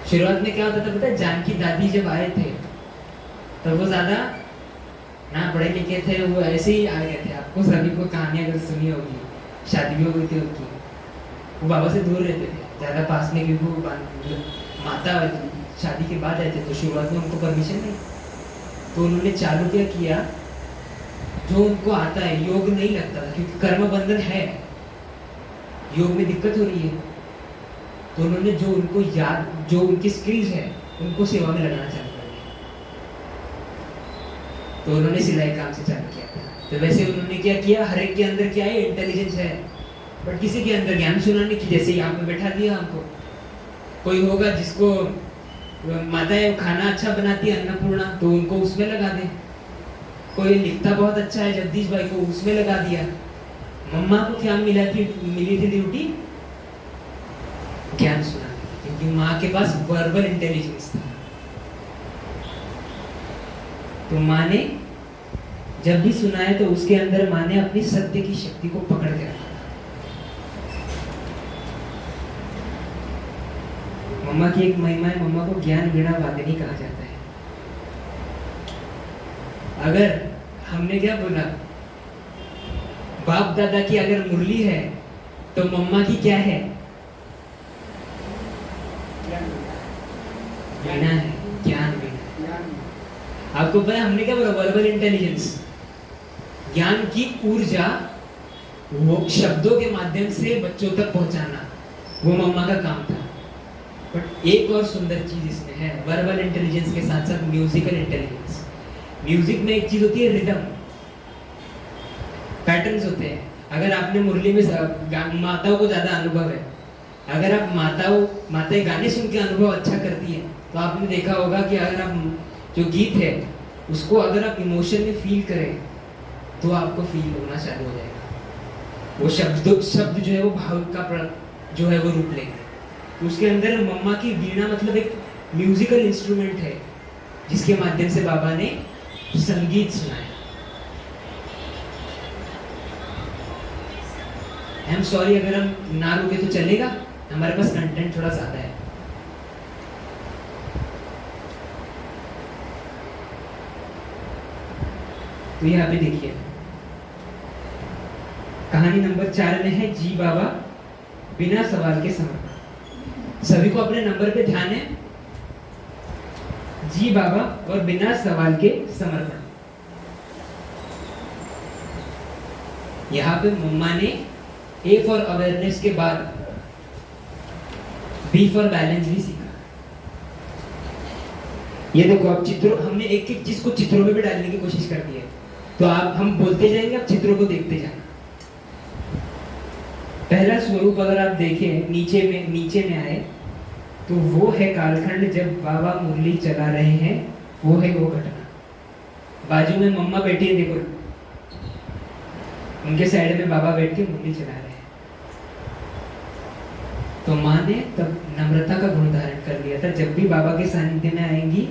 शुरुआत में क्या होता था पता है, जानकी दादी जब आए थे तो वो ज्यादा ना पढ़े लिखे थे, वो ऐसे ही आ गए थे। आपको सभी को कहानी अगर सुनी होगी, शादी भी हो गई थी उनकी, वो बाबा से दूर रहते थे ज्यादा पास में, क्योंकि वो माता शादी के बाद आए थे, तो शुरुआत में उनको परमिशन नहीं, तो उन्होंने चालू क्या किया, जो उनको आता है, योग नहीं लगता था क्योंकि कर्म बंधन है, योग में दिक्कत हो रही है, तो उन्होंने जो उनको याद, जो उनकी स्किल्स है, उनको सेवा में लगाना चालू कर दिया। तो उन्होंने सिलाई काम से चालू किया था। तो वैसे उन्होंने क्या किया, हर एक के अंदर क्या है, इंटेलिजेंस है, बट किसी के अंदर ज्ञान सुनाने की, जैसे यहाँ पे बैठा दिया हमको। कोई होगा जिसको माताएं खाना अच्छा बनाती है, अन्नपूर्णा, तो उनको उसमें लगा दे। कोई लिखता बहुत अच्छा है, जगदीश भाई को उसमें लगा दिया। मम्मा को क्या मिली थी ड्यूटी, ज्ञान सुनाने की, क्योंकि माँ के पास वर्बल इंटेलिजेंस था। तो माँ ने जब भी सुनाया तो उसके अंदर माँ ने अपनी सत्य की शक्ति को पकड़ के रखा। मम्मा की एक महिमा है, मम्मा को ज्ञान वीणा वादिनी कहा जाता है। अगर हमने क्या बोला, बाप दादा की अगर मुरली है तो मम्मा की क्या है, वीणा है, ज्ञान वीणा। आपको पता है हमने क्या बोला, वर्बल इंटेलिजेंस, ज्ञान की ऊर्जा वो शब्दों के माध्यम से बच्चों तक पहुंचाना, वो मम्मा का काम था। बट एक और सुंदर चीज इसमें है, वर्बल इंटेलिजेंस के साथ साथ म्यूजिकल इंटेलिजेंस। म्यूजिक में एक चीज होती है रिदम, पैटर्न्स होते हैं। अगर आपने मुरली में माताओं को ज्यादा अनुभव है, अगर आप माताएं गाने सुन के अनुभव अच्छा करती हैं, तो आपने देखा होगा कि अगर आप जो गीत है उसको अगर आप इमोशन में फील करें तो आपको फील होना चालू हो जाएगा। वो शब्द जो है वो भाव का जो है वो रूप लेंगे। तो उसके अंदर मम्मा की वीणा मतलब एक म्यूजिकल इंस्ट्रूमेंट है, जिसके माध्यम से बाबा ने संगीत सुनाया। आई एम सॉरी अगर हम ना रुके तो चलेगा, हमारे पास कंटेंट थोड़ा ज्यादा है। तो यहाँ पे देखिए कहानी नंबर 4 में है, जी बाबा बिना सवाल के समर्पण। सभी को अपने नंबर पे ध्यान है, जी बाबा और बिना सवाल के समर्पण। यहाँ पे मम्मा ने ए फॉर अवेयरनेस के बाद बी फॉर बैलेंस भी सीखा। ये देखो, अब चित्रों, हमने एक एक चीज को चित्रों में भी डालने की कोशिश कर दी है, तो आप हम बोलते जाएंगे, आप चित्रों को देखते जाना। पहला स्वरूप अगर आप देखें नीचे में आए तो वो है कालखंड जब बाबा मुरली चला रहे हैं, वो है वो घटना। बाजू में मम्मा बैठी है, देखो उनके साइड में बाबा बैठ के मुरली चला रहे हैं। तो माँ ने तब नम्रता का गुण धारण कर लिया था। जब भी बाबा के सानिध्य में आएंगी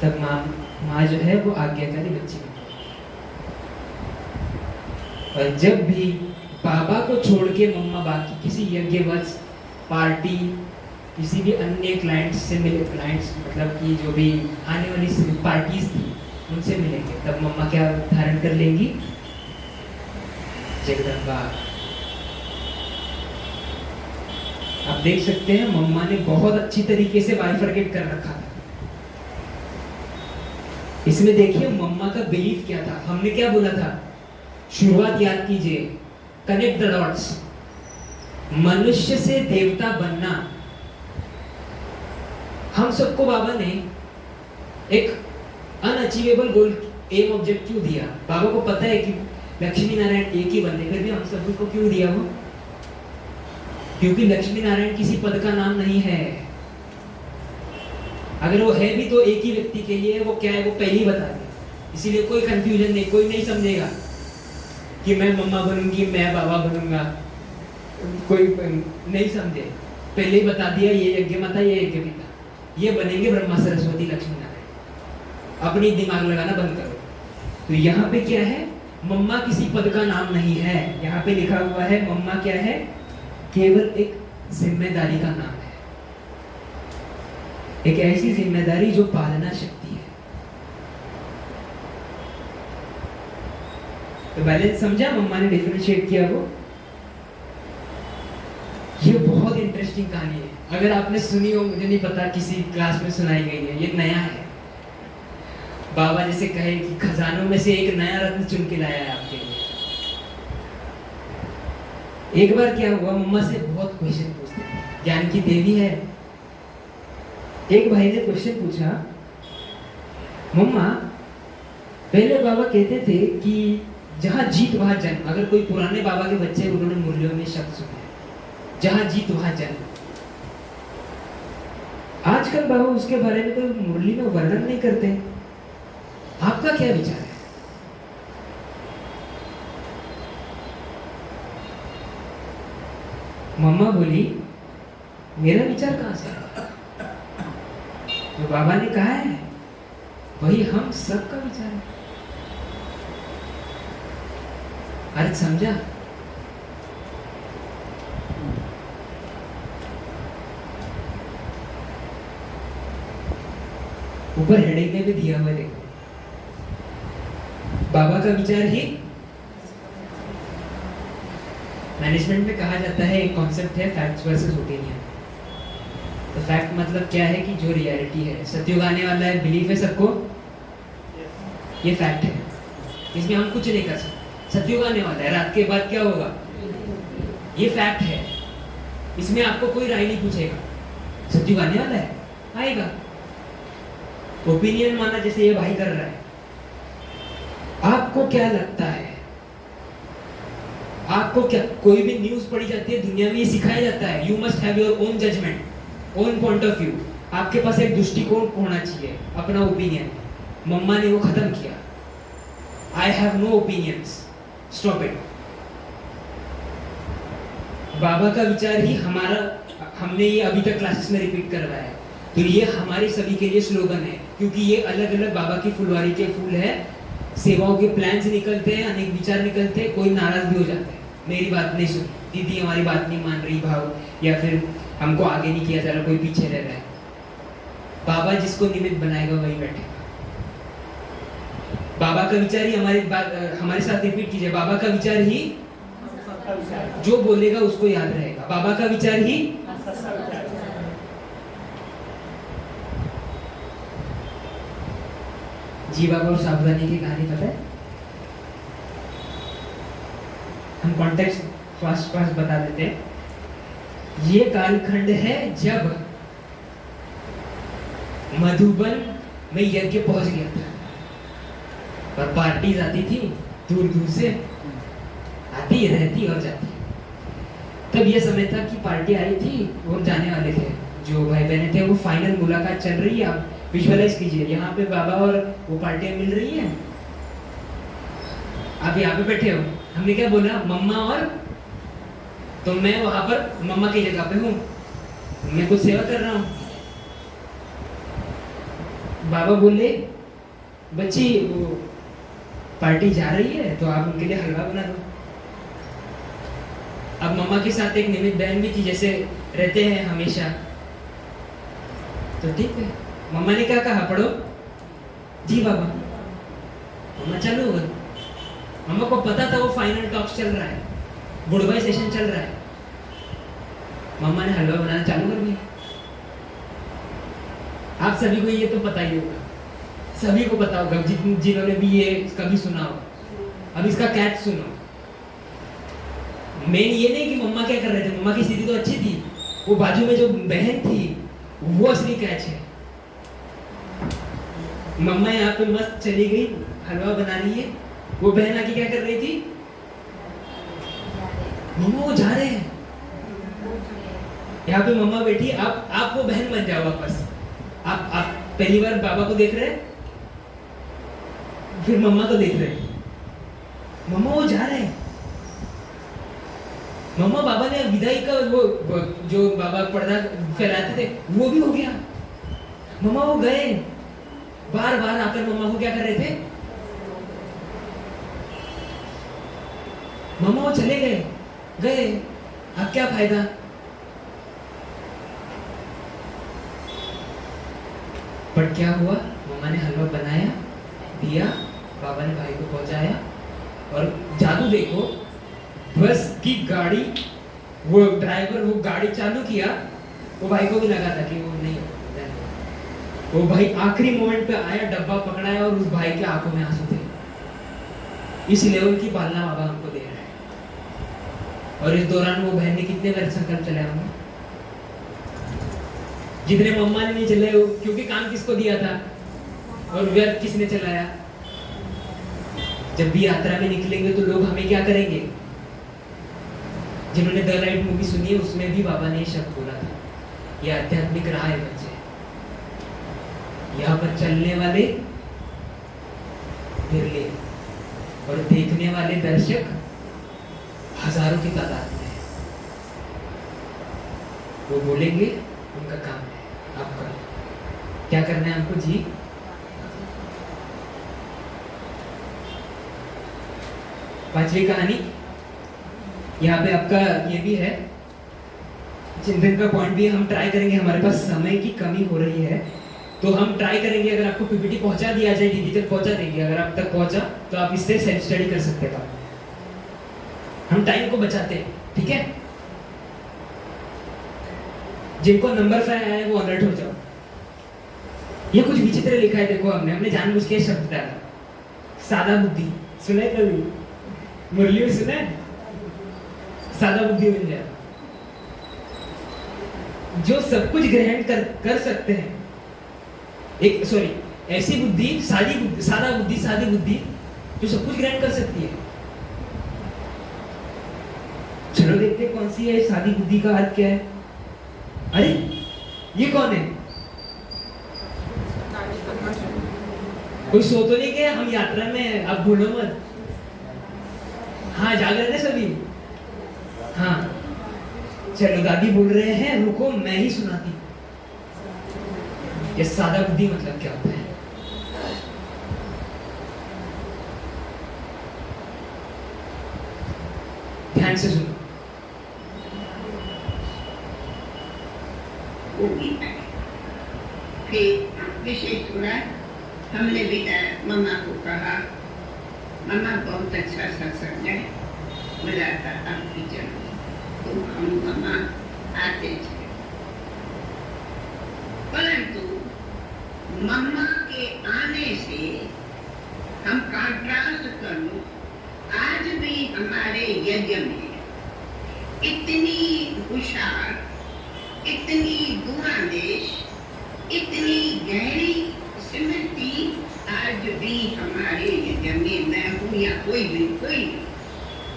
तब माँ जो है वो आज्ञाकारी बच्ची बनेगी। और जब भी बाबा को छोड़ के मम्मा बाकी किसी यज्ञवश पार्टी, किसी भी अन्य क्लाइंट्स से मिले, क्लाइंट्स मतलब कि जो भी आने वाली पार्टीज थी उनसे मिलेंगे, तब मम्मा क्या धारण कर लेंगी। जगदम्बा। आप देख सकते हैं मम्मा ने बहुत अच्छी तरीके से बाइफरकेट कर रखा था। इसमें देखिए मम्मा का बिलीफ क्या था। हमने क्या बोला था, शुरुआत याद कीजिए, कनेक्ट द डॉट्स। मनुष्य से देवता बनना, हम सबको बाबा ने एक अनअचीवेबल गोल, एम, ऑब्जेक्टिव दिया। बाबा को पता है कि लक्ष्मी नारायण एक ही बंदे, फिर भी हम सबको क्यों दिया वो? क्योंकि लक्ष्मी नारायण किसी पद का नाम नहीं है। अगर वो है भी तो एक ही व्यक्ति के लिए, वो क्या है वो पहले ही बता दे। इसीलिए कोई कंफ्यूजन नहीं, कोई नहीं समझेगा कि मैं मम्मा बनूंगी, मैं बाबा बनूंगा, कोई नहीं समझे। पहले ही बता दिया, ये यज्ञ माता, ये यज्ञ पिता, ये बनेंगे ब्रह्मा सरस्वती लक्ष्मी नारायण। अपनी दिमाग लगाना बंद करो। तो यहाँ पे क्या है, मम्मा किसी पद का नाम नहीं है। यहाँ पे लिखा हुआ है मम्मा क्या है, केवल एक जिम्मेदारी का नाम है। एक ऐसी जिम्मेदारी जो पालना शक्ति है। तो बैलेंस समझा, मम्मा ने डिफरेंशिएट किया वो। ये बहुत इंटरेस्टिंग कहानी है। अगर आपने सुनी हो, मुझे नहीं पता, किसी क्लास में सुनाई गई है, ये नया है। बाबा जैसे कहे कि खजानों में से एक नया रत्न चुन के लाया है आपके लिए। एक बार क्या हुआ, मम्मा से बहुत क्वेश्चन पूछते थे, ज्ञान की देवी है। एक भाई ने क्वेश्चन पूछा, मम्मा पहले बाबा कहते थे कि जहां जीत वहां जन्म। अगर कोई पुराने बाबा के बच्चे, उन्होंने मुरलियों में शब्द सुने, जहां जीत वहां जन्म। आजकल बाबा उसके बारे में कोई मुरली में वर्णन नहीं करते। आपका क्या विचार है? मम्मा बोली, मेरा विचार कहां से है? तो बाबा ने कहा है, वही हम सबका विचार है। अर्थ समझा? ऊपर हेडिंग में भी दिया हुआ है, देखो। बाबा का विचार ही मैनेजमेंट में कहा जाता है, एक कॉन्सेप्ट है फैक्ट्स वर्सेस ओपिनियन। तो फैक्ट मतलब क्या है कि जो रियलिटी है, सत्युग आने वाला है, बिलीफ है सबको, ये फैक्ट है, इसमें हम कुछ नहीं कर सकते। सत्युग आने वाला है, रात के बाद क्या होगा, ये फैक्ट है, इसमें आपको कोई राय नहीं पूछेगा। सत्युग आने वाला है, आएगा। ओपिनियन माना जैसे ये भाई कर रहा है, आपको क्या लगता है, आपको क्या, कोई भी न्यूज पढ़ी जाती है दुनिया में, ये सिखाया जाता है, you must have your own judgement, own point of view. आपके पास एक दृष्टिकोण होना चाहिए, अपना ओपिनियन। मम्मा ने वो खत्म किया, I have no opinions, stop it. बाबा का विचार ही हमारा, हमने ये अभी तक क्लासेस में रिपीट करवाया है। तो ये हमारे सभी के लिए स्लोगन है, क्योंकि ये अलग अलग बाबा की फुलवारी के फूल है। सेवाओं के प्लान्स निकलते हैं, अनेक विचार निकलते हैं, कोई नाराज भी हो जाता है, मेरी बात नहीं सुनी, दीदी हमारी बात नहीं मान रही भाव, या फिर हमको आगे नहीं किया जा रहा, कोई पीछे रह रहा है। बाबा जिसको निमित्त बनाएगा वही बैठेगा। बाबा का विचार ही हमारे साथ रिपीट कीजिए, बाबा का विचार ही जो बोलेगा उसको याद रहेगा। बाबा का विचार ही जी बाबा और साबुदानी की कहानी पता है? हम कॉन्टेक्स्ट फास्ट बता देते हैं। ये कालखंड है जब मधुबन में यज्ञ पहुंच गया था और पार्टीज आती थी दूर दूर से, आती रहती और जाती। तब यह समय था कि पार्टी आई थी और जाने वाले थे जो भाई बहने थे, वो फाइनल मुलाकात चल रही है। आप विजुअलाइज कीजिए, यहाँ पे बाबा और वो पार्टियां मिल रही हैं, आप यहाँ पे बैठे हो। हमने क्या बोला, मम्मा और, तो मैं वहां पर मम्मा की जगह पे हूँ, मैं कुछ सेवा कर रहा हूँ। बाबा बोले, बच्ची वो पार्टी जा रही है तो आप उनके लिए हलवा बना दो। अब मम्मा के साथ एक निमित बहन भी थी, जैसे रहते हैं हमेशा, तो ठीक है। मम्मा ने क्या कहा, पढ़ो। जी बाबा। मम्मा चालू हो गई, मम्मा को पता था वो फाइनल टॉक्स चल रहा है, गुड बाय सेशन चल रहा है। मम्मा ने हलवा बनाना चालू कर दिया। आप सभी को ये तो पता ही होगा, सभी को पता होगा जिन्होंने भी ये कभी सुना हो। अब इसका कैच सुनो। मेन ये नहीं कि मम्मा क्या कर रहे थे, मम्मा की स्थिति तो अच्छी थी, वो बाजू में जो बहन थी वो असली कैच है। मम्मा यहाँ पे मस्त चली गई, हलवा बना रही है, वो बहन आके क्या कर रही थी, मम्मा वो जा रहे हैं। यहाँ पे मम्मा बैठी, आप वो बहन बन जाओ वापस। आप पहली बार बाबा को देख रहे हैं, फिर मम्मा को देख रहे हैं, मम्मा वो जा रहे हैं। मम्मा बाबा ने विदाई का वो जो बाबा पर्दा फैलाते थे वो भी हो गया। मम्मा वो गए, बार बार आकर मम्मा को क्या कर रहे थे, मम्मा वो चले गए, अब क्या फायदा। बट क्या हुआ, मम्मा ने हलवा बनाया, दिया, बाबा ने भाई को पहुंचाया, और जादू देखो, बस की गाड़ी, वो ड्राइवर वो गाड़ी चालू किया, वो भाई को भी लगा था कि वो नहीं, वो भाई आखिरी मोमेंट पे आया, डब्बा पकड़ाया, और उस भाई के आंखों में आंसू थे। इस लेवल की पालना बाबा हमको दे रहा है। और इस दौरान वो बहन ने कितने वर्ष संकल्प चलाया होंगे, जितने मम्मा ने नहीं चलाए, क्योंकि काम किसको दिया था और व्यर्थ किसने चलाया। जब भी यात्रा में निकलेंगे तो लोग हमें क्या करेंगे। जिन्होंने द राइट मूवी सुनी है उसमें भी बाबा ने शब्द बोला था, ये आध्यात्मिक राह है बच्चे, यहाँ पर चलने वाले बिरले और देखने वाले दर्शक हजारों की तादाद में है। वो बोलेंगे, उनका काम है, आपका क्या करना है हमको जी। पांचवी कहानी यहाँ पे आपका ये भी है, चिंतन का पॉइंट भी हम ट्राई करेंगे। हमारे पास समय की कमी हो रही है तो हम ट्राई करेंगे, अगर आपको पीपीटी पहुंचा दिया जाए, दीदी तक पहुंचा देंगे, अगर आप तक पहुंचा तो आप इससे सेल्फ स्टडी कर सकते हैं। हम टाइम को बचाते हैं, ठीक है। जिनको नंबर 5 आया है वो अलर्ट हो जाओ। ये कुछ विचित्र लिखा है, देखो हमने जानबूझ के शब्द डाला, सादा बुद्धि सुना है कभी, मुरली में सुना है, सादा बुद्धि बन जाए, जो सब कुछ ग्रहण कर सकते हैं। एक सॉरी ऐसी बुद्धि, सादा बुद्धि, सादी बुद्धि जो सब कुछ ग्रहण कर सकती है। चलो देखते हैं कौन सी है सादी बुद्धि का अर्थ क्या है। अरे ये कौन है, कोई सो तो नहीं गया, हम यात्रा में, आप भूलो मत। हाँ जागरण है सभी, हाँ चलो दादी बोल रहे हैं, रुको मैं ही सुनाती। ये सादा बुद्धि मतलब क्या होता है। ध्यान से सुनो। फिर विशेष हुआ, हमने भी मम्मा को कहा, मम्मा बहुत अच्छा सत्संग है, मजा आता आपकी जन्म, तो हम मम्मा आते थे। परंतु मम्मा के आने से हम कंट्रास्ट कर लो, आज भी हमारे यज्ञ में इतनी होशियार, इतनी दूरांदेश, इतनी गहरी स्मृति आज भी हमारे यज्ञ में, मैं हूँ या कोई भी,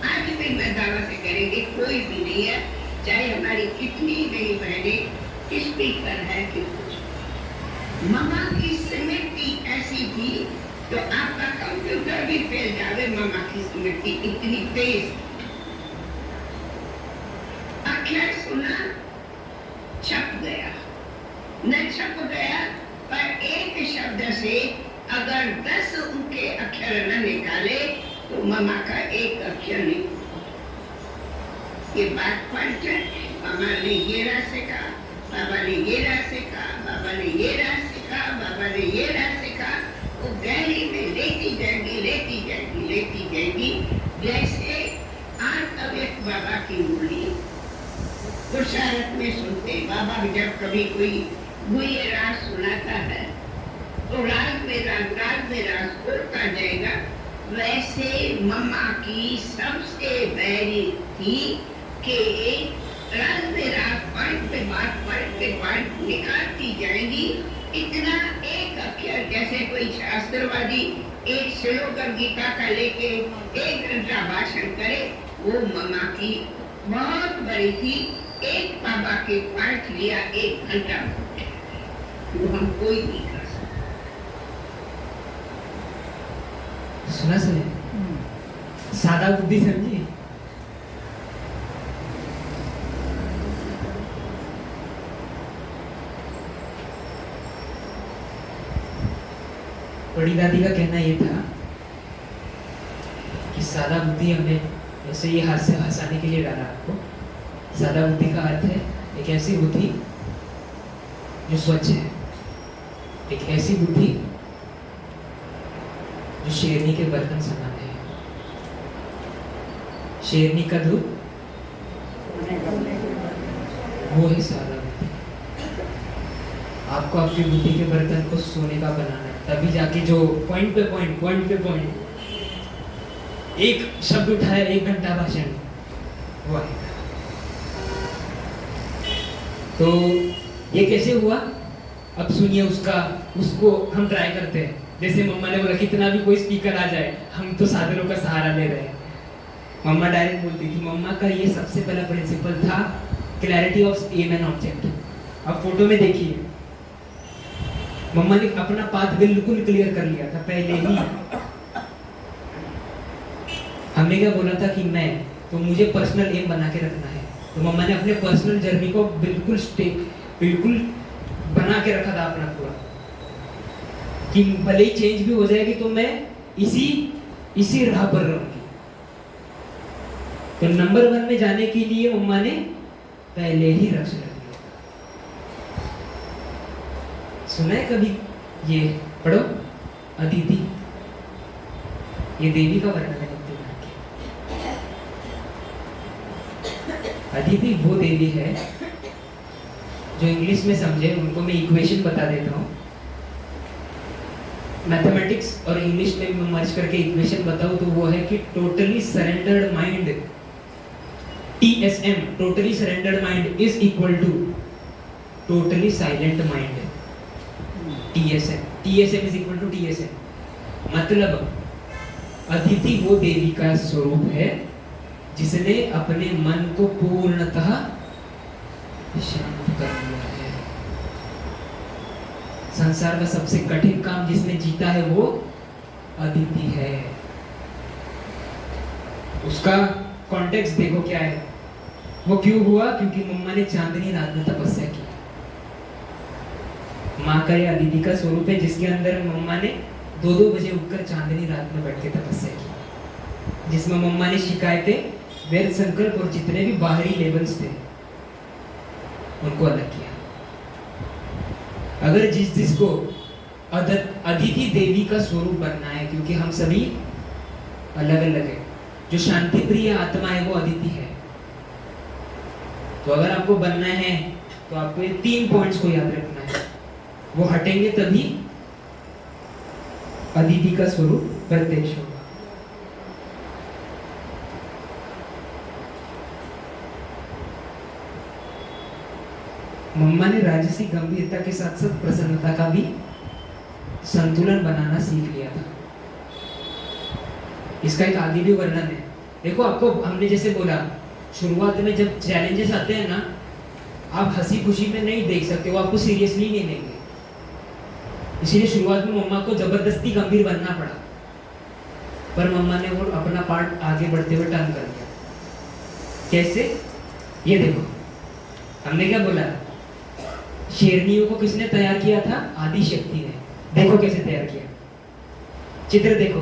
आज भी मैं दावा से करेंगे कोई भी नहीं है, चाहे हमारी कितनी बड़ी बहनें स्पीकर है कि कुछ। मम्मा की स्मृति ऐसी थी तो आपका कंप्यूटर भी फेल जावे, मम्मा की स्मृति इतनी तेज। अक्षर सुना, छप गया, न छप गया, पर एक शब्द से अगर 10 उनके अक्षर न निकाले तो मम्मा का एक अक्षर नहीं। ये बात पलट, मामा ने ये राह सीखा, बाबा ने ये राह सीखा, बाबा ने ये राह सीखा, बाबा ने ये राह सीखा, वो गहरी में लेती जाएगी, लेती जाएगी, लेती जाएगी। जैसे आज अव्यक्त बाबा की मुरली पुरुषार्थ में सुनते, बाबा जब कभी कोई गुये राग सुनाता है तो राग में राग होता जाएगा। वैसे मम्मा की सबसे बैरी थी कि राग में राग पॉइंट पे पॉइंट निकालती जाएंगी। इतना एक अक्षर, जैसे कोई शास्त्रवादी एक श्लोक गीता का लेके 1 घंटा भाषण करे, वो मम्मा की बहुत बड़ी थी। एक बाबा के पाठ लिया 1 घंटा, वो हम कोई नहीं कर सकते। सुना सुने सादा बुद्धि समझी। बड़ी दादी का कहना ये था कि सादा बुद्धि हमने ऐसे ही हाथ से हंसाने के लिए डाला आपको। सादा बुद्धि का अर्थ है एक ऐसी बुद्धि जो स्वच्छ है, एक ऐसी बुद्धि जो शेरनी के बर्तन समान है। शेरनी का दूध वो है सादा बुद्धि। आपको आपकी बुद्धि के बर्तन को सोने का बनाना है, तभी जाके जो पॉइंट पे पॉइंट एक शब्द उठाया 1 घंटा भाषण वो आएगा। तो ये कैसे हुआ अब सुनिए, उसको हम ट्राई करते हैं। जैसे मम्मा ने बोला कितना भी कोई स्पीकर आ जाए हम तो साधनों का सहारा ले रहे हैं। मम्मा डायरेक्ट बोलती थी, मम्मा का ये सबसे पहला प्रिंसिपल था clarity of aim and object. अब फोटो में देखिए, मम्मा ने अपना पाथ बिल्कुल क्लियर कर लिया था पहले ही। हमने क्या बोला था कि तो मुझे पर्सनल एम बना के रखना है, तो मम्मा ने अपने पर्सनल जर्नी को बिल्कुल बना के रखा था अपना पूरा, कि भले ही चेंज भी हो जाएगी तो मैं इसी राह पर रहूंगी। तो नंबर 1 में जाने के लिए मम्मा ने पहले ही रख लिया। सुना है कभी? ये पढ़ो, अदिति, ये देवी का वर्णन है। अदिति वो देवी है जो इंग्लिश में समझे, उनको मैं इक्वेशन बता देता हूँ। मैथमेटिक्स और इंग्लिश में मैं मर्ज करके इक्वेशन बताऊँ तो वो है कि totally surrendered mind, TSM, totally surrendered mind is equal to totally silent mind, TSM is equal to TSM। मतलब अदिति वो देवी का स्वरूप है जिसने अपने मन को पूर्णतः शांत कर लिया है। संसार का सबसे कठिन काम जिसने जीता है वो अदिति है। उसका कॉन्टेक्स्ट देखो क्या है, वो क्यों हुआ? क्योंकि मम्मा ने चांदनी रात में तपस्या की। माँ का ये अदिति का स्वरूप है जिसके अंदर मम्मा ने 2-2 बजे उठकर चांदनी रात में बैठ के तपस्या की, जिसमें मम्मा ने शिकायतें, वेद संकल्प और जितने भी बाहरी लेवल्स थे उनको अलग किया। अगर जिसको अदिति देवी का स्वरूप बनना है, क्योंकि हम सभी अलग अलग है, जो शांति प्रिय आत्मा है वो अदिति है। तो अगर आपको बनना है तो आपको ये 3 पॉइंट्स को याद रखना है, वो हटेंगे तभी अदिति का स्वरूप प्रत्यक्ष होगा। मम्मा ने राजसी गंभीरता के साथ साथ प्रसन्नता का भी संतुलन बनाना सीख लिया था। इसका एक आगे भी वर्णन है। देखो, आपको हमने जैसे बोला शुरुआत में जब चैलेंजेस आते हैं ना, आप हंसी खुशी में नहीं देख सकते, वो आपको सीरियसली नहीं लेंगे। इसीलिए शुरुआत में मम्मा को जबरदस्ती गंभीर बनना पड़ा, पर मम्मा ने वो अपना पार्ट आगे बढ़ते हुए टर्न कर दिया। कैसे? ये देखो, हमने क्या बोला, शेरनियों को किसने तैयार किया था? आदि शक्ति ने। देखो कैसे तैयार किया, चित्र देखो।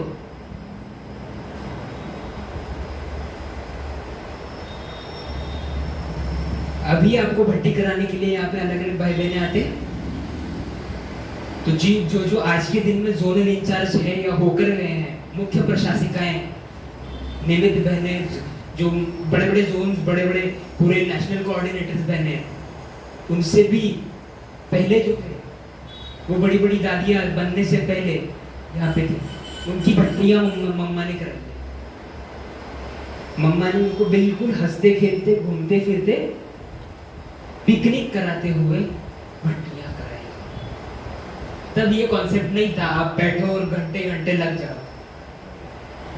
अभी आपको भट्टी कराने के लिए यहाँ पे अलग अलग भाई बहने आते, तो जी जो आज के दिन में जोनल इंचार्ज है या होकर गए हैं, मुख्य प्रशासिकाएं, निमित्त बहनें, जो बड़े बड़े जोन्स, बड़े बड़े पूरे नेशनल कोऑर्डिनेटर्स बहनें, उनसे भी पहले जो थे वो बड़ी बड़ी दादियाँ बनने से पहले यहाँ पे थी, उनकी भट्टियाँ मम्मा ने कराई। मम्मा ने उनको बिल्कुल हंसते खेलते घूमते फिरते पिकनिक कराते हुए भट्टियाँ कराई। तब ये कॉन्सेप्ट नहीं था आप बैठो और घंटे घंटे लग जाओ,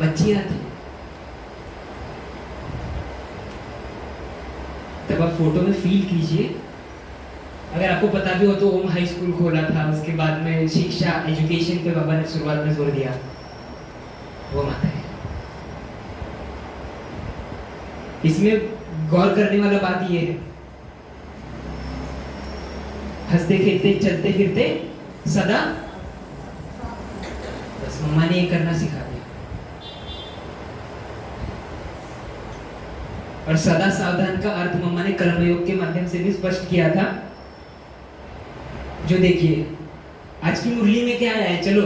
बच्चियाँ थी। तब आप फोटो में फील कीजिए, अगर आपको पता भी हो तो ओम हाई स्कूल खोला था, उसके बाद में शिक्षा एजुकेशन पे बाबा ने शुरुआत में जोर दिया, वो माता है। इसमें गौर करने वाला बात ये है, हंसते खेलते चलते फिरते सदा, बस मम्मा ने ये करना सिखा दिया। और सदा सावधान का अर्थ मम्मा ने कर्मयोग के माध्यम से भी स्पष्ट किया था। जो देखिए आज की मुरली में क्या आया है, चलो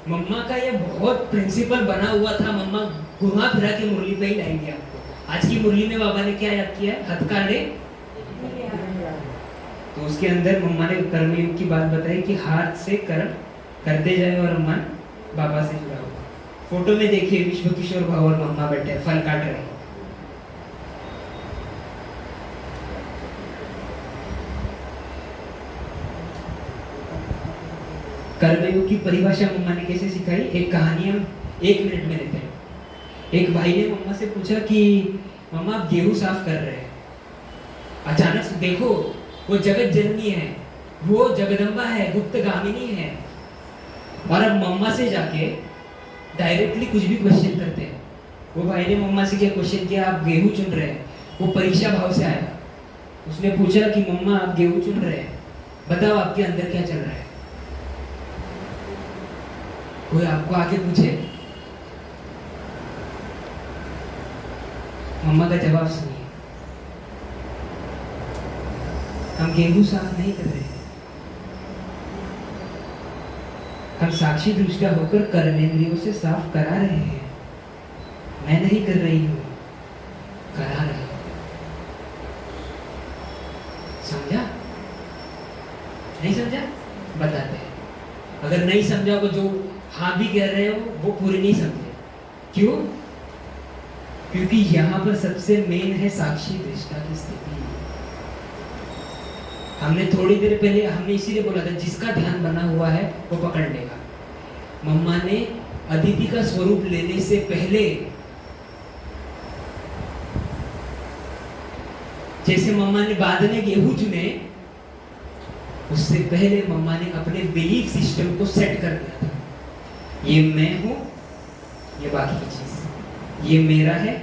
मम्मा का ये बहुत प्रिंसिपल बना हुआ था, मम्मा घुमा फिरा के मुरली पे ही लाएंगे आपको। आज की मुरली में बाबा ने क्या याद किया है, हथकारे। तो उसके अंदर मम्मा ने कर्मयोग की बात बताई कि हाथ से कर्म करते जाए और मन बाबा से जुड़ा होगा। फोटो में देखिए विश्व किशोर भाव और मम्मा बैठे फल काट रहे हैं। कर्मयोग की परिभाषा मम्मा ने कैसे सिखाई, एक कहानी हम 1 मिनट में लेते हैं। एक भाई ने मम्मा से पूछा कि मम्मा आप गेहूं साफ कर रहे हैं, अचानक से देखो वो जगत जननी है, वो जगदम्बा है, गुप्तगामिनी है। और अब मम्मा से जाके डायरेक्टली कुछ भी क्वेश्चन करते हैं। वो भाई ने मम्मा से क्या क्वेश्चन किया, आप गेहूं चुन रहे हैं, वो परीक्षा भाव से आया। उसने पूछा कि मम्मा आप गेहूं चुन रहे हैं, बताओ आपके अंदर क्या चल रहा है। कोई आपको आके पूछे, मम्मा का जवाब सुनिए, हम गेहूं साफ नहीं कर रहे हैं, हम साक्षी दृष्टा होकर कर्मेंद्रियों से साफ करा रहे हैं। मैं नहीं कर रही हूं, करा रही हूं। समझा? नहीं समझा? बताते हैं। अगर नहीं समझा तो जो हाँ भी कह रहे हो वो पूरी नहीं समझे। क्यों? क्योंकि यहाँ पर सबसे मेन है साक्षी दृष्टा की स्थिति। हमने थोड़ी देर पहले हमने इसीलिए बोला था जिसका ध्यान बना हुआ है वो पकड़ लेगा। मम्मा ने अदिति का स्वरूप लेने से पहले, जैसे मम्मा ने बाद में गेहूं चुने, उससे पहले मम्मा ने अपने बिलीफ सिस्टम को सेट कर दिया था। ये मैं हूं, ये बाकी की चीज, ये मेरा है,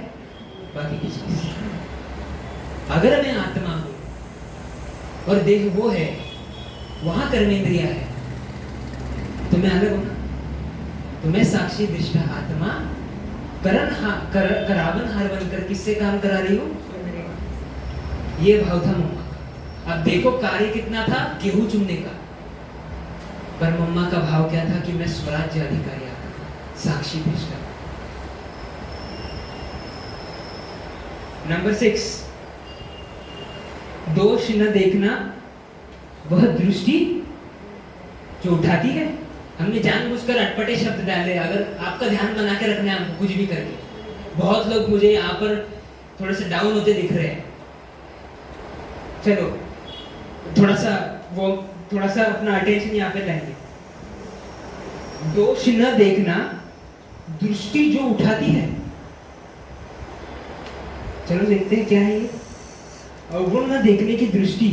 बाकी की चीज। अगर मैं आत्मा हूं और देह वो है, वहां कर्मेंद्रिया है, तो मैं अलग हूं ना। तो मैं साक्षी दृष्टा आत्मा करावन हार बनकर किससे काम करा रही हूं? ये भाव था मम्मा का। अब देखो कार्य कितना था गेहूं चुनने का, पर मम्मा का भाव क्या था कि मैं स्वराज्य अधिकारी आत्मा, साक्षी दृष्टा। नंबर 6, दोष न देखना वह दृष्टि जो उठाती है। हमने जानबूझकर अटपटे शब्द डाले, अगर आपका ध्यान बना के रखना है हमको कुछ भी करके। बहुत लोग मुझे यहाँ पर थोड़े से डाउन होते दिख रहे हैं, चलो थोड़ा सा अपना अटेंशन यहाँ पे लाएंगे। दोष न देखना दृष्टि जो उठाती है, चलो देखते हैं क्या है ये। अवगुण न देखने की दृष्टि,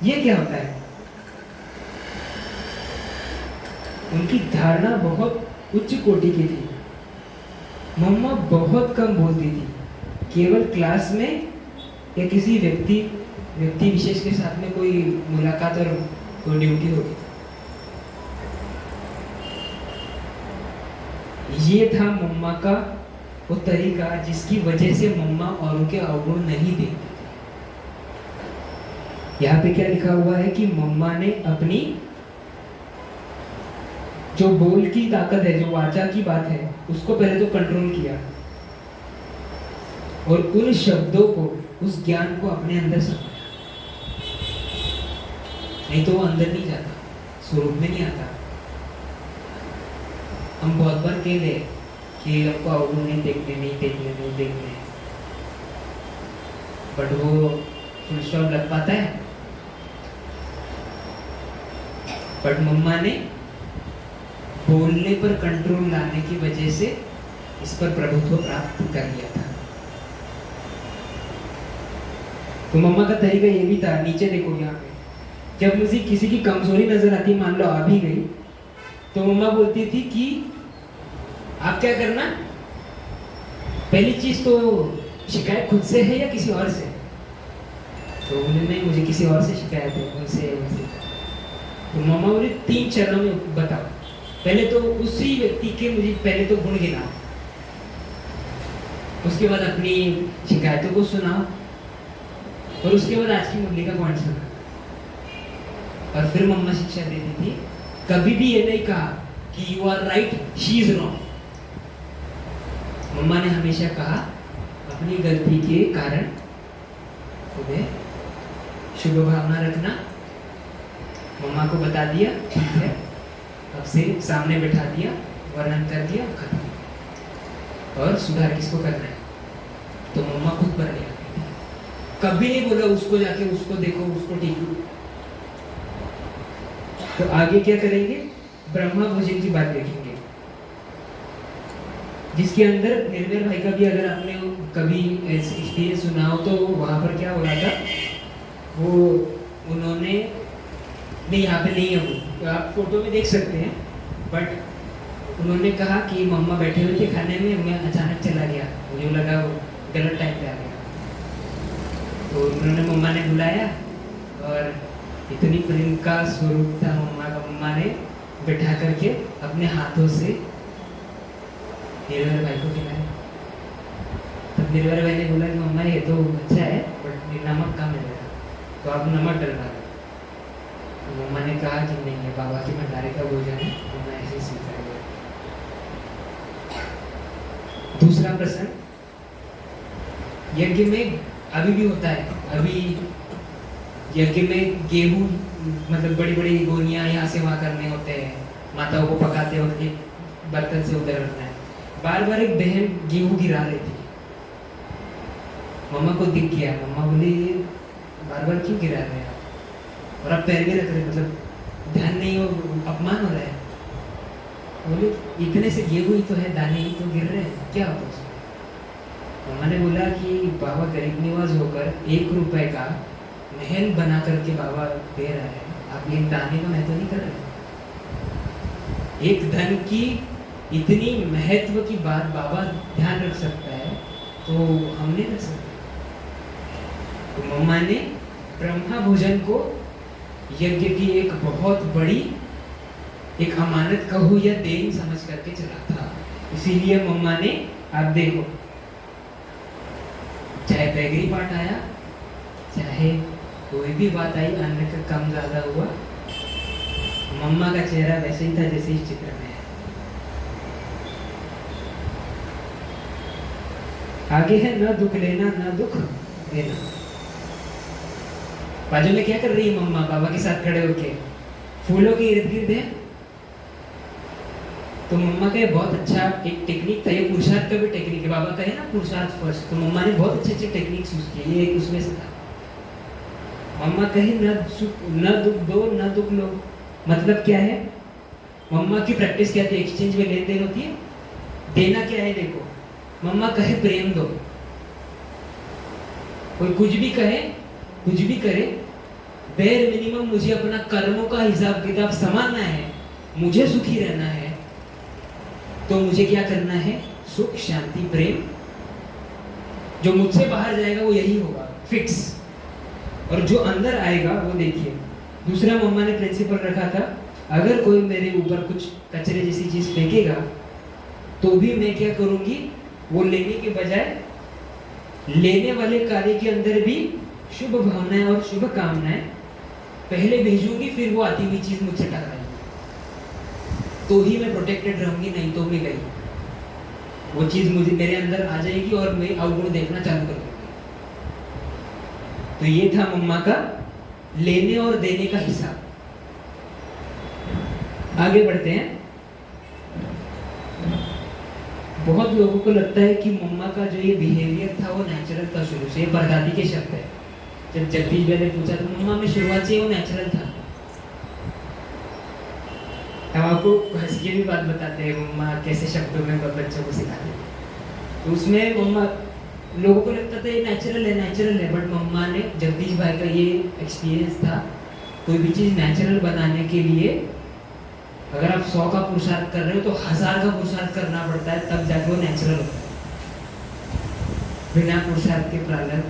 ये क्या होता है? उनकी धारणा बहुत उच्च कोटि की थी। मम्मा बहुत कम बोलती थी, केवल क्लास में या किसी व्यक्ति विशेष के साथ में कोई मुलाकात और कोई ड्यूटी होगी। ये था मम्मा का वो तरीका जिसकी वजह से मम्मा औरों के अवगुण नहीं देखती थी। यहाँ पे क्या लिखा हुआ है कि मम्मा ने अपनी जो बोल की ताकत है, जो वाचा की बात है, उसको पहले तो कंट्रोल किया और उन शब्दों को, उस ज्ञान को अपने अंदर समाया। नहीं तो वो अंदर नहीं जाता, स्वरूप में नहीं आता। हम बहुत बार कह रहे कि हमको आउटडोर नहीं देखने, बट वो फुल स्टॉप लग पाता है। बट मम्मा ने बोलने पर कंट्रोल लाने की वजह से इस पर प्रभुत्व प्राप्त कर लिया था। तो मम्मा का तरीका ये भी था, नीचे देखो यहाँ पे, जब मुझे किसी की कमजोरी नजर आती, मान लो आ भी गई, तो मम्मा बोलती थी कि आप क्या करना, पहली चीज तो शिकायत खुद से है या किसी और से? तो बोले नहीं, मुझे किसी और से शिकायत है, उनसे। तो मम्मा बोले 3 चरणों में बताओ। पहले तो उसी व्यक्ति के मुझे पहले तो गुण गिनाओ, उसके बाद अपनी शिकायतों को सुनाओ, और उसके बाद आज की मुरली का पॉइंट सुना। और फिर मम्मा शिक्षा देती थी, कभी भी ये नहीं कहा कि you are right, she is wrong. मम्मा ने हमेशा कहा अपनी गलती के कारण खुद शुभ भावना रखना। मम्मा को बता दिया, ठीक है, अब से सामने बैठा दिया, वर्णन कर दिया, खत्म। और सुधार किसको करना है, तो मम्मा खुद पर ले आती थी। कभी नहीं बोला उसको जाके उसको देखो, उसको ठीक। तो आगे क्या करेंगे, ब्रह्मा भोजन की बात देखेंगे, जिसके अंदर निर्भय भाई का भी अगर आपने कभी एक्सपीरियंस सुना हो तो वहां पर क्या हो रहा था, वो उन्होंने नहीं, यहाँ पे नहीं है वो, तो आप फोटो में देख सकते हैं, बट उन्होंने कहा कि मम्मा बैठे हुए थे खाने में, मैं अचानक चला गया, मुझे लगा वो गलत टाइम पे आ गया। तो उन्होंने मम्मा ने बुलाया और इतनी प्रेम का स्वरूप था मम्मा का, मम्मा ने बैठा करके अपने हाथों से निर्भय भाई को खिलाया। तब निर्भय भाई ने बोला कि मम्मा ये तो अच्छा है, बट नमक कम है, तो आप नमक डलवा दो। तो मम्मा ने कहा कि नहीं, है बाबा के भंडारे का भोजन है, तो मैं ऐसे ही सीखा है। दूसरा प्रश्न, यज्ञ में अभी भी होता है, अभी यज्ञ में गेहूं, मतलब बड़ी बड़ी गोनियां यहाँ से वहाँ करने होते हैं, माताओं को पकाते वक्त एक बर्तन से उधर रखना है। बार बार एक बहन गेहूं गिरा रही थी, मम्मा को दिख गया, मम्मा बोली बार बार क्यों गिरा रहे हैं आप, और आप पैर भी रख रहे, मतलब ध्यान नहीं हो, अपमान हो रहा है। बोले इतने से गेहूं ही तो है, दाने ही तो गिर रहे हैं, क्या होता है? मम्मा ने बोला कि बाबा गरीब निवाज होकर 1 रुपए का महल बना करके बाबा दे रहा है, आप एक दाने का महत्व नहीं कर रहे। एक धन की इतनी महत्व की बात बाबा ध्यान रख सकता है, तो हम नहीं रख सकते। तो मम्मा ने ब्रह्मा भोजन को यज्ञ की एक बहुत बड़ी एक अमानत कहो या देन समझ करके चला था। इसीलिए मम्मा ने, आप देखो, चाहे बैगरी पाठ आया, चाहे कोई भी बात आई, अन्न का कम ज्यादा हुआ, मम्मा का चेहरा वैसे ही था जैसे इस चित्र में है। आगे है, न दुख लेना न दुख देना। बाजू में क्या कर रही है मम्मा, बाबा के साथ खड़े होके फूलों के इर्द गिर्द है। तो मम्मा का बहुत अच्छा एक टेक्निक था, ये पुरुषार्थ का भी टेक्निक है, बाबा का है ना पुरुषार्थ फर्स्ट, तो मम्मा ने बहुत अच्छे अच्छे टेक्निक्स यूज किए, ये एक उसमें से था। मम्मा कहे न दुख दो न दुख लो, मतलब क्या है, मम्मा की प्रैक्टिस क्या थी, एक्सचेंज में लेन देन होती है, देना क्या है, देखो मम्मा कहे प्रेम दो, कोई कुछ भी कहे कुछ भी करे, बेर मिनिमम मुझे अपना कर्मों का हिसाब किताब संभालना है, मुझे सुखी रहना है, तो मुझे क्या करना है, सुख शांति प्रेम, जो मुझसे बाहर जाएगा वो यही होगा फिक्स, और जो अंदर आएगा वो देखिए। दूसरा मम्मा ने प्रिंसिपल रखा था, अगर कोई मेरे ऊपर कुछ कचरे जैसी चीज फेंकेगा तो भी मैं क्या करूंगी, वो लेने के बजाय लेने वाले कार्य के अंदर भी शुभ भावनाएं और शुभ कामनाएं पहले भेजूंगी, फिर वो आती हुई चीज मुझसे टकराएगी, तो ही मैं प्रोटेक्टेड रहूंगी, नहीं तो मैं गई। वो चीज़ मुझे मेरे अंदर आ जाएगी और मैं अवगुण देखना चालू कर दूंगी। तो ये था मम्मा का लेने और देने का हिसाब। आगे बढ़ते हैं। बहुत लोगों को लगता है कि मम्मा का जो ये बिहेवियर था वो नेचुरल था शुरू से, ये परदादी के शब्द है। जब जगदीश भाई ने पूछा तो मम्मा में शुरुआत से वो नेचुरल था। हम आपको हंस के भी बात बताते हैं मम्मा कैसे शब्दों में बच्चों को सिखाते हैं। तो उसमें मम्मा लोगों को लगता था ये नेचुरल है, बट मम्मा ने, जगदीश भाई का ये एक्सपीरियंस था, कोई भी चीज़ नेचुरल बनाने के लिए अगर आप 100 का पुरुषार्थ कर रहे हो तो 1000 का पुरुषार्थ करना पड़ता है, तब जाके वो नेचुरल होता है, बिना पुरुषार्थ के प्रारंभ।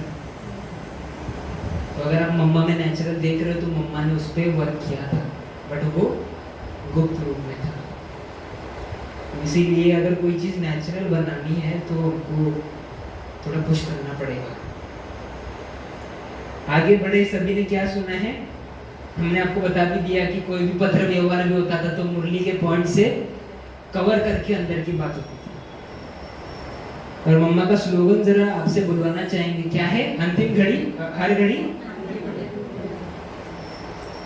तो अगर आप मम्मा में नेचुरल देख रहे हो तो मम्मा ने उस पर वर्क किया था, बट वो गुप्त रूप में था। इसीलिए अगर कोई चीज़ नेचुरल बनानी है तो उनको थोड़ा पुश करना पड़ेगा। आगे बढ़े। सभी ने क्या सुना है? हमने आपको बता भी दिया कि कोई भी पत्र व्यवहार भी होता था तो मुरली के पॉइंट से कवर करके अंदर की बात होती थी। और मम्मा का स्लोगन जरा आपसे बुलवाना चाहेंगे, क्या है? अंतिम घड़ी हर घड़ी।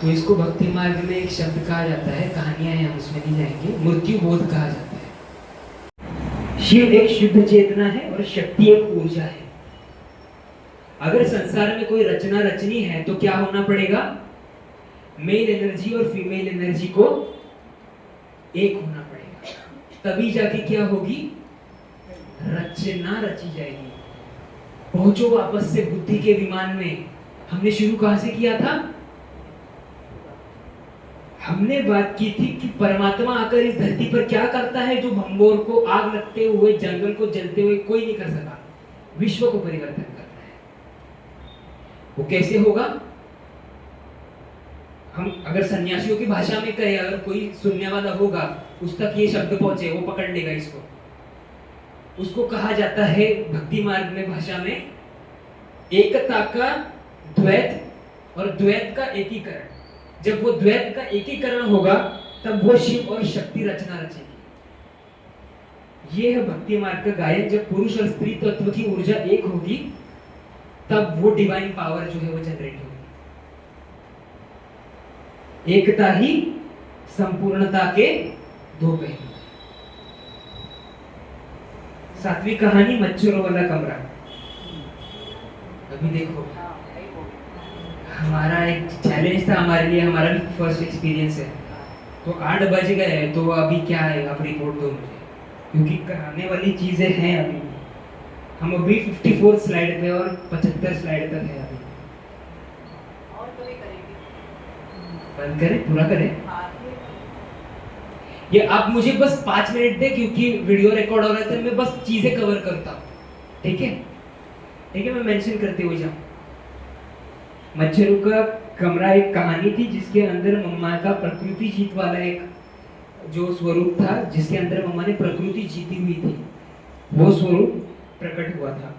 तो इसको भक्ति मार्ग में एक शब्द कहा जाता है, कहानियां हैं हम उसमें नहीं जाएंगे, मृत्यु बोध कहा जाता है। शिव एक शुद्ध चेतना है और शक्ति एक ऊर्जा है। अगर संसार में कोई रचना रचनी है तो क्या होना पड़ेगा? मेल एनर्जी और फीमेल एनर्जी को एक होना पड़ेगा, तभी जाके क्या होगी? रचना रची जाएगी। पहुंचो वापस से बुद्धि के विमान में। हमने शुरू कहां से किया था? हमने बात की थी कि परमात्मा आकर इस धरती पर क्या करता है जो भंगोर को आग लगते हुए, जंगल को जलते हुए कोई नहीं कर सका। विश्व को परिवर्तन करता है। वो कैसे होगा? हम अगर सन्यासियों की भाषा में कहें, अगर कोई सुनने वाला होगा उस तक ये शब्द पहुंचे, वो पकड़ लेगा इसको। उसको कहा जाता है भक्ति मार्ग में भाषा में एकता का द्वैत और द्वैत का एकीकरण। जब वो द्वैत का एकीकरण होगा तब वो शिव और शक्ति रचना रचेगी। ये है भक्ति मार्ग का गायन। जब पुरुष और स्त्री तत्व की ऊर्जा एक होगी तब वो डिवाइन पावर जो है वो जनरेट होगी। एकता ही संपूर्णता के दो पहलू। सातवीं कहानी, मच्छरों वाला कमरा। अभी देखो, हमारा एक चैलेंज था हमारे लिए, हमारा भी फर्स्ट एक्सपीरियंस है। तो 8 बज गए, तो अभी क्या है, आप रिपोर्ट दो मुझे, क्योंकि कराने वाली चीजें हैं। अभी हम अभी 54 स्लाइड पे और 75 स्लाइड तक है अभी। और कभी करेंगे? बंद करें, पूरा करें। हाँ। ये आप मुझे बस 5 मिनट दे, क्योंकि वीडियो रिकॉर्ड हो रहा था, मैं बस चीजें कवर करता हूँ। ठीक है, ठीक है, मैं मेंशन करते हुए जाऊँ। मच्छरों का कमरा एक कहानी थी जिसके अंदर मम्मा का प्रकृति जीत वाला एक जो स्वरूप था, जिसके अंदर मम्मा ने प्रकृति जीती हुई थी, वो स्वरूप प्रकट हुआ था।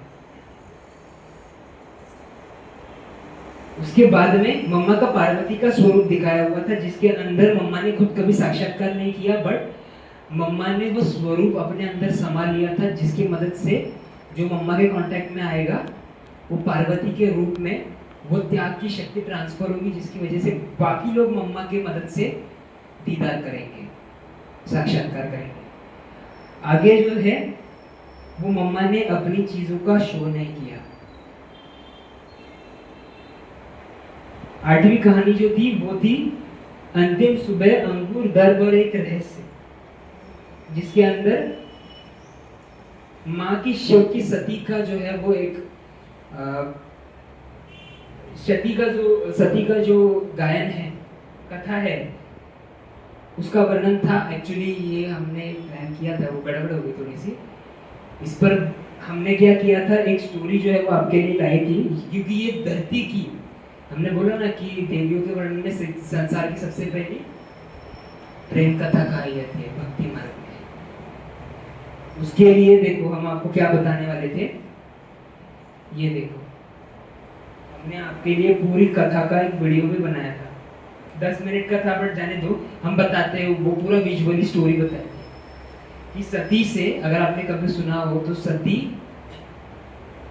उसके बाद में मम्मा का पार्वती का स्वरूप दिखाया हुआ था, जिसके अंदर मम्मा ने खुद कभी साक्षात्कार नहीं किया, बट मम्मा ने वो स्वरूप अपने अंदर समा लिया था, जिसकी मदद से जो मम्मा के कांटेक्ट में आएगा वो पार्वती के रूप में वो त्याग की शक्ति ट्रांसफर होगी, जिसकी वजह से बाकी लोग मम्मा की मदद से दीदार करेंगे, साक्षात्कार करेंगे। आगे जो है वो मम्मा ने अपनी चीजों का शो नहीं किया। 8वीं कहानी जो थी वो थी अंतिम सुबह, अंगूर, दर्द और एक रहस्य, जिसके अंदर माँ की शिव की सती का जो है वो एक सती का जो गायन है, कथा है, उसका वर्णन था। एक्चुअली ये हमने प्लान किया था, वो गड़बड़ हो गई थोड़ी सी। इस पर हमने क्या किया था, एक स्टोरी जो है वो आपके लिए लाई थी, क्योंकि ये धरती की, हमने बोला ना कि देवियों के वर्णन में संसार की सबसे पहली प्रेम कथा कही जाती है भक्ति मार्ग में। उसके लिए देखो हम आपको क्या बताने वाले थे, ये देखो हमने आपके लिए पूरी कथा का एक वीडियो भी बनाया था। 10 मिनट का था, बट जाने दो, हम बताते हैं, वो पूरा विजुअली स्टोरी बताते हैं कि सती से, अगर आपने कभी सुना हो तो सती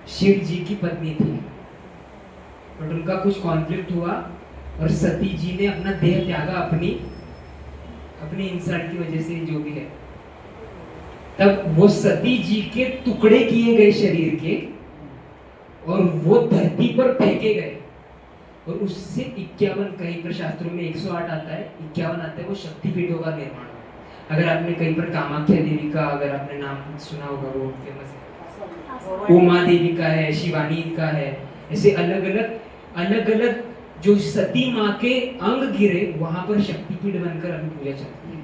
शिव जी की पत्नी थी, बट उनका कुछ कॉन्फ्लिक्ट हुआ और सती जी ने अपना देह त्यागा अपनी इंसल्ट की वजह से, जो भी है। तब वो सती जी के टुकड़े किए गए शरीर के और वो धरती पर फेंके गए, और उससे 51, कहीं पर शास्त्रों में 108 आता है, 51 आता है, वो शक्तिपीठों का निर्माण हुआ। अगर आपने कहीं पर कामाख्या देवी का, अगर आपने नाम सुना होगा, वो फेमस है, उमा देवी का है, शिवानी का है, ऐसे अलग अलग जो सती माँ के अंग गिरे, वहां पर शक्तिपीठ बनकर अभी पूजा चलती है।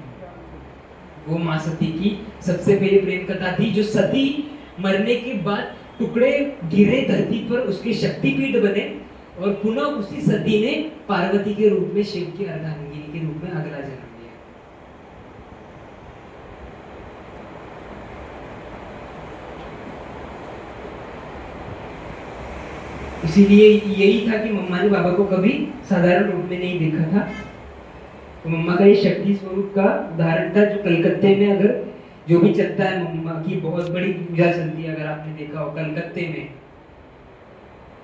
वो माँ सती की सबसे पहले प्रेम कथा थी, जो सती मरने के बाद टुकड़े गिरे धरती पर, उसके शक्तिपीठ बने, और पुनः उसी सती ने पार्वती के रूप में, शिव की अर्धांगिनी के रूप में अगला जन्म लिया। इसीलिए यही था कि मम्मा ने बाबा को कभी साधारण रूप में नहीं देखा था। तो मम्मा का ये शक्ति स्वरूप का उदाहरण था, जो कलकत्ते में अगर जो भी चलता है, मम्मा की बहुत बड़ी पूजा चलती है, अगर आपने देखा हो कलकत्ते में,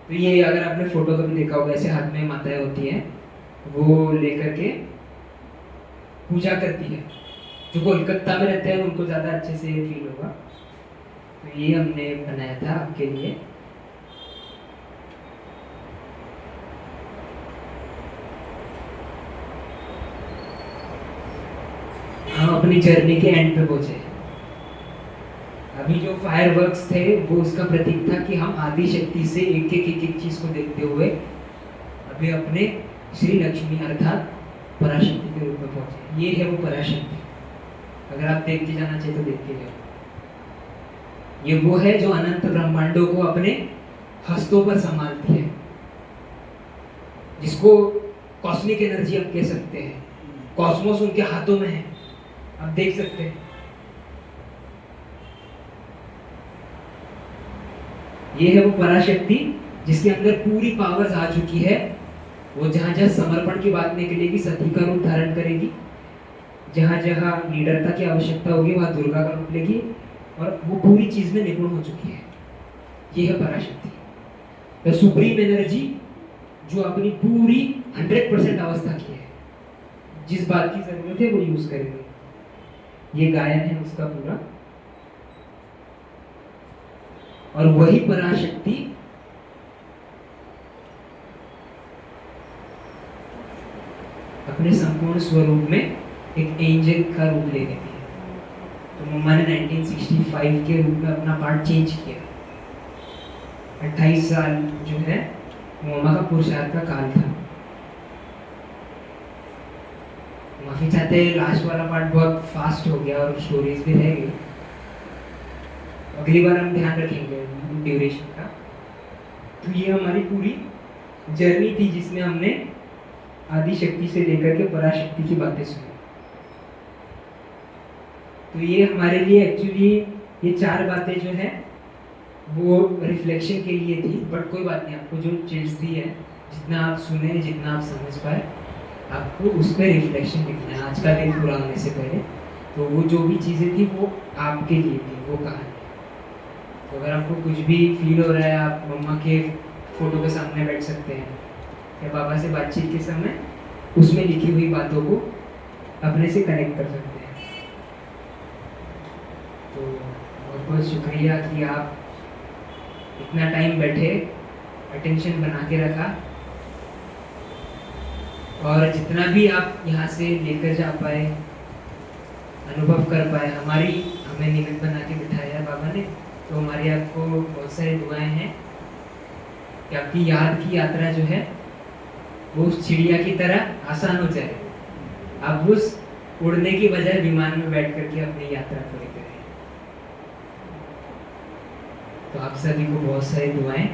तो ये अगर आपने फोटो कभी देखा होगा, ऐसे हाथ में माताएं होती हैं, वो लेकर के पूजा करती है। जो कोलकाता में रहते हैं उनको ज्यादा अच्छे से फील होगा। तो ये हमने बनाया था आपके लिए। हम अपनी जर्नी के एंड पे पहुंचे। अभी जो फायरवर्क्स थे वो उसका प्रतीक था कि हम आदि शक्ति से एक एक चीज को देखते हुए अभी अपने श्री लक्ष्मी अर्थात पराशक्ति के रूप में पहुंचे। ये है वो पराशक्ति। अगर आप देख के जाना चाहिए तो देख के जाओ। ये वो है जो अनंत ब्रह्मांडों को अपने हस्तों पर संभालती है, जिसको कॉस्मिक एनर्जी हम कह सकते हैं। कॉस्मोस उनके हाथों में है, आप देख सकते हैं। ये है वो पराशक्ति जिसके अंदर पूरी पावर्स आ चुकी है। वो जहां जहां समर्पण की बात निकलेगी सती का रूप धारण करेगी, जहां जहां लीडरता की आवश्यकता होगी वहां दुर्गा का रूप लेगी, और वो पूरी चीज में निपुण हो चुकी है। ये है पराशक्ति, द सुप्रीम एनर्जी, जो अपनी पूरी 100% अवस्था की है। जिस बात की जरूरत है वो यूज करेंगे। ये गायन है उसका पूरा, और वही पराशक्ति अपने संपूर्ण स्वरूप में एक एंजल का रूप ले लेती है। तो मम्मा ने 1965 के रूप में अपना पार्ट चेंज किया। 28 साल जो है मम्मा का पुरुषार्थ का काल था। माफी चाहते हैं, लास्ट वाला पार्ट बहुत फास्ट हो गया और स्टोरीज भी रह गई। अगली बार हम ध्यान रखेंगे ड्यूरेशन का। तो ये हमारी पूरी जर्नी थी जिसमें हमने आदि शक्ति से लेकर के पराशक्ति की बातें सुनी। तो ये हमारे लिए एक्चुअली ये 4 बातें जो है वो रिफ्लेक्शन के लिए थी, बट कोई बात नहीं, आपको जो चीज दी है, जितना आप सुने, जितना आप समझ पाए, आपको उस पर रिफ्लेक्शन लिखना है आज का दिन पूरा होने से पहले। तो वो जो भी चीज़ें थी वो आपके लिए थी, वो कहानी। तो अगर आपको कुछ भी फील हो रहा है, आप मम्मा के फोटो के सामने बैठ सकते हैं या बाबा से बातचीत के समय उसमें लिखी हुई बातों को अपने से कनेक्ट कर सकते हैं। तो बहुत बहुत शुक्रिया कि आप इतना टाइम बैठे, अटेंशन बना के रखा, और जितना भी आप यहाँ से लेकर जा पाए, अनुभव कर पाए, हमें निमित्त बना के बिठाया बाबा ने। तो हमारी आपको बहुत सारी दुआएं हैं कि आपकी याद की यात्रा जो है वो उस चिड़िया की तरह आसान हो जाए। आप उस उड़ने की बजाय विमान में बैठ करके अपनी यात्रा पूरी करें। तो आप सभी को बहुत सारी दुआएं,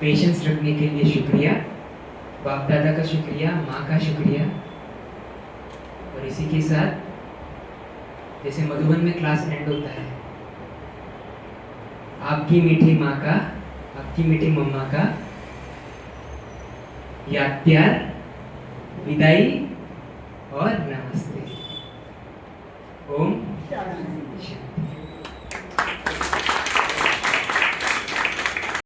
पेशेंस रखने के लिए शुक्रिया, बाप दादा का शुक्रिया, माँ का शुक्रिया। और इसी के साथ जैसे मधुबन में क्लास एंड होता है, आपकी मीठी माँ का, आपकी मीठी मम्मा का याद, प्यार, विदाई और नमस्ते।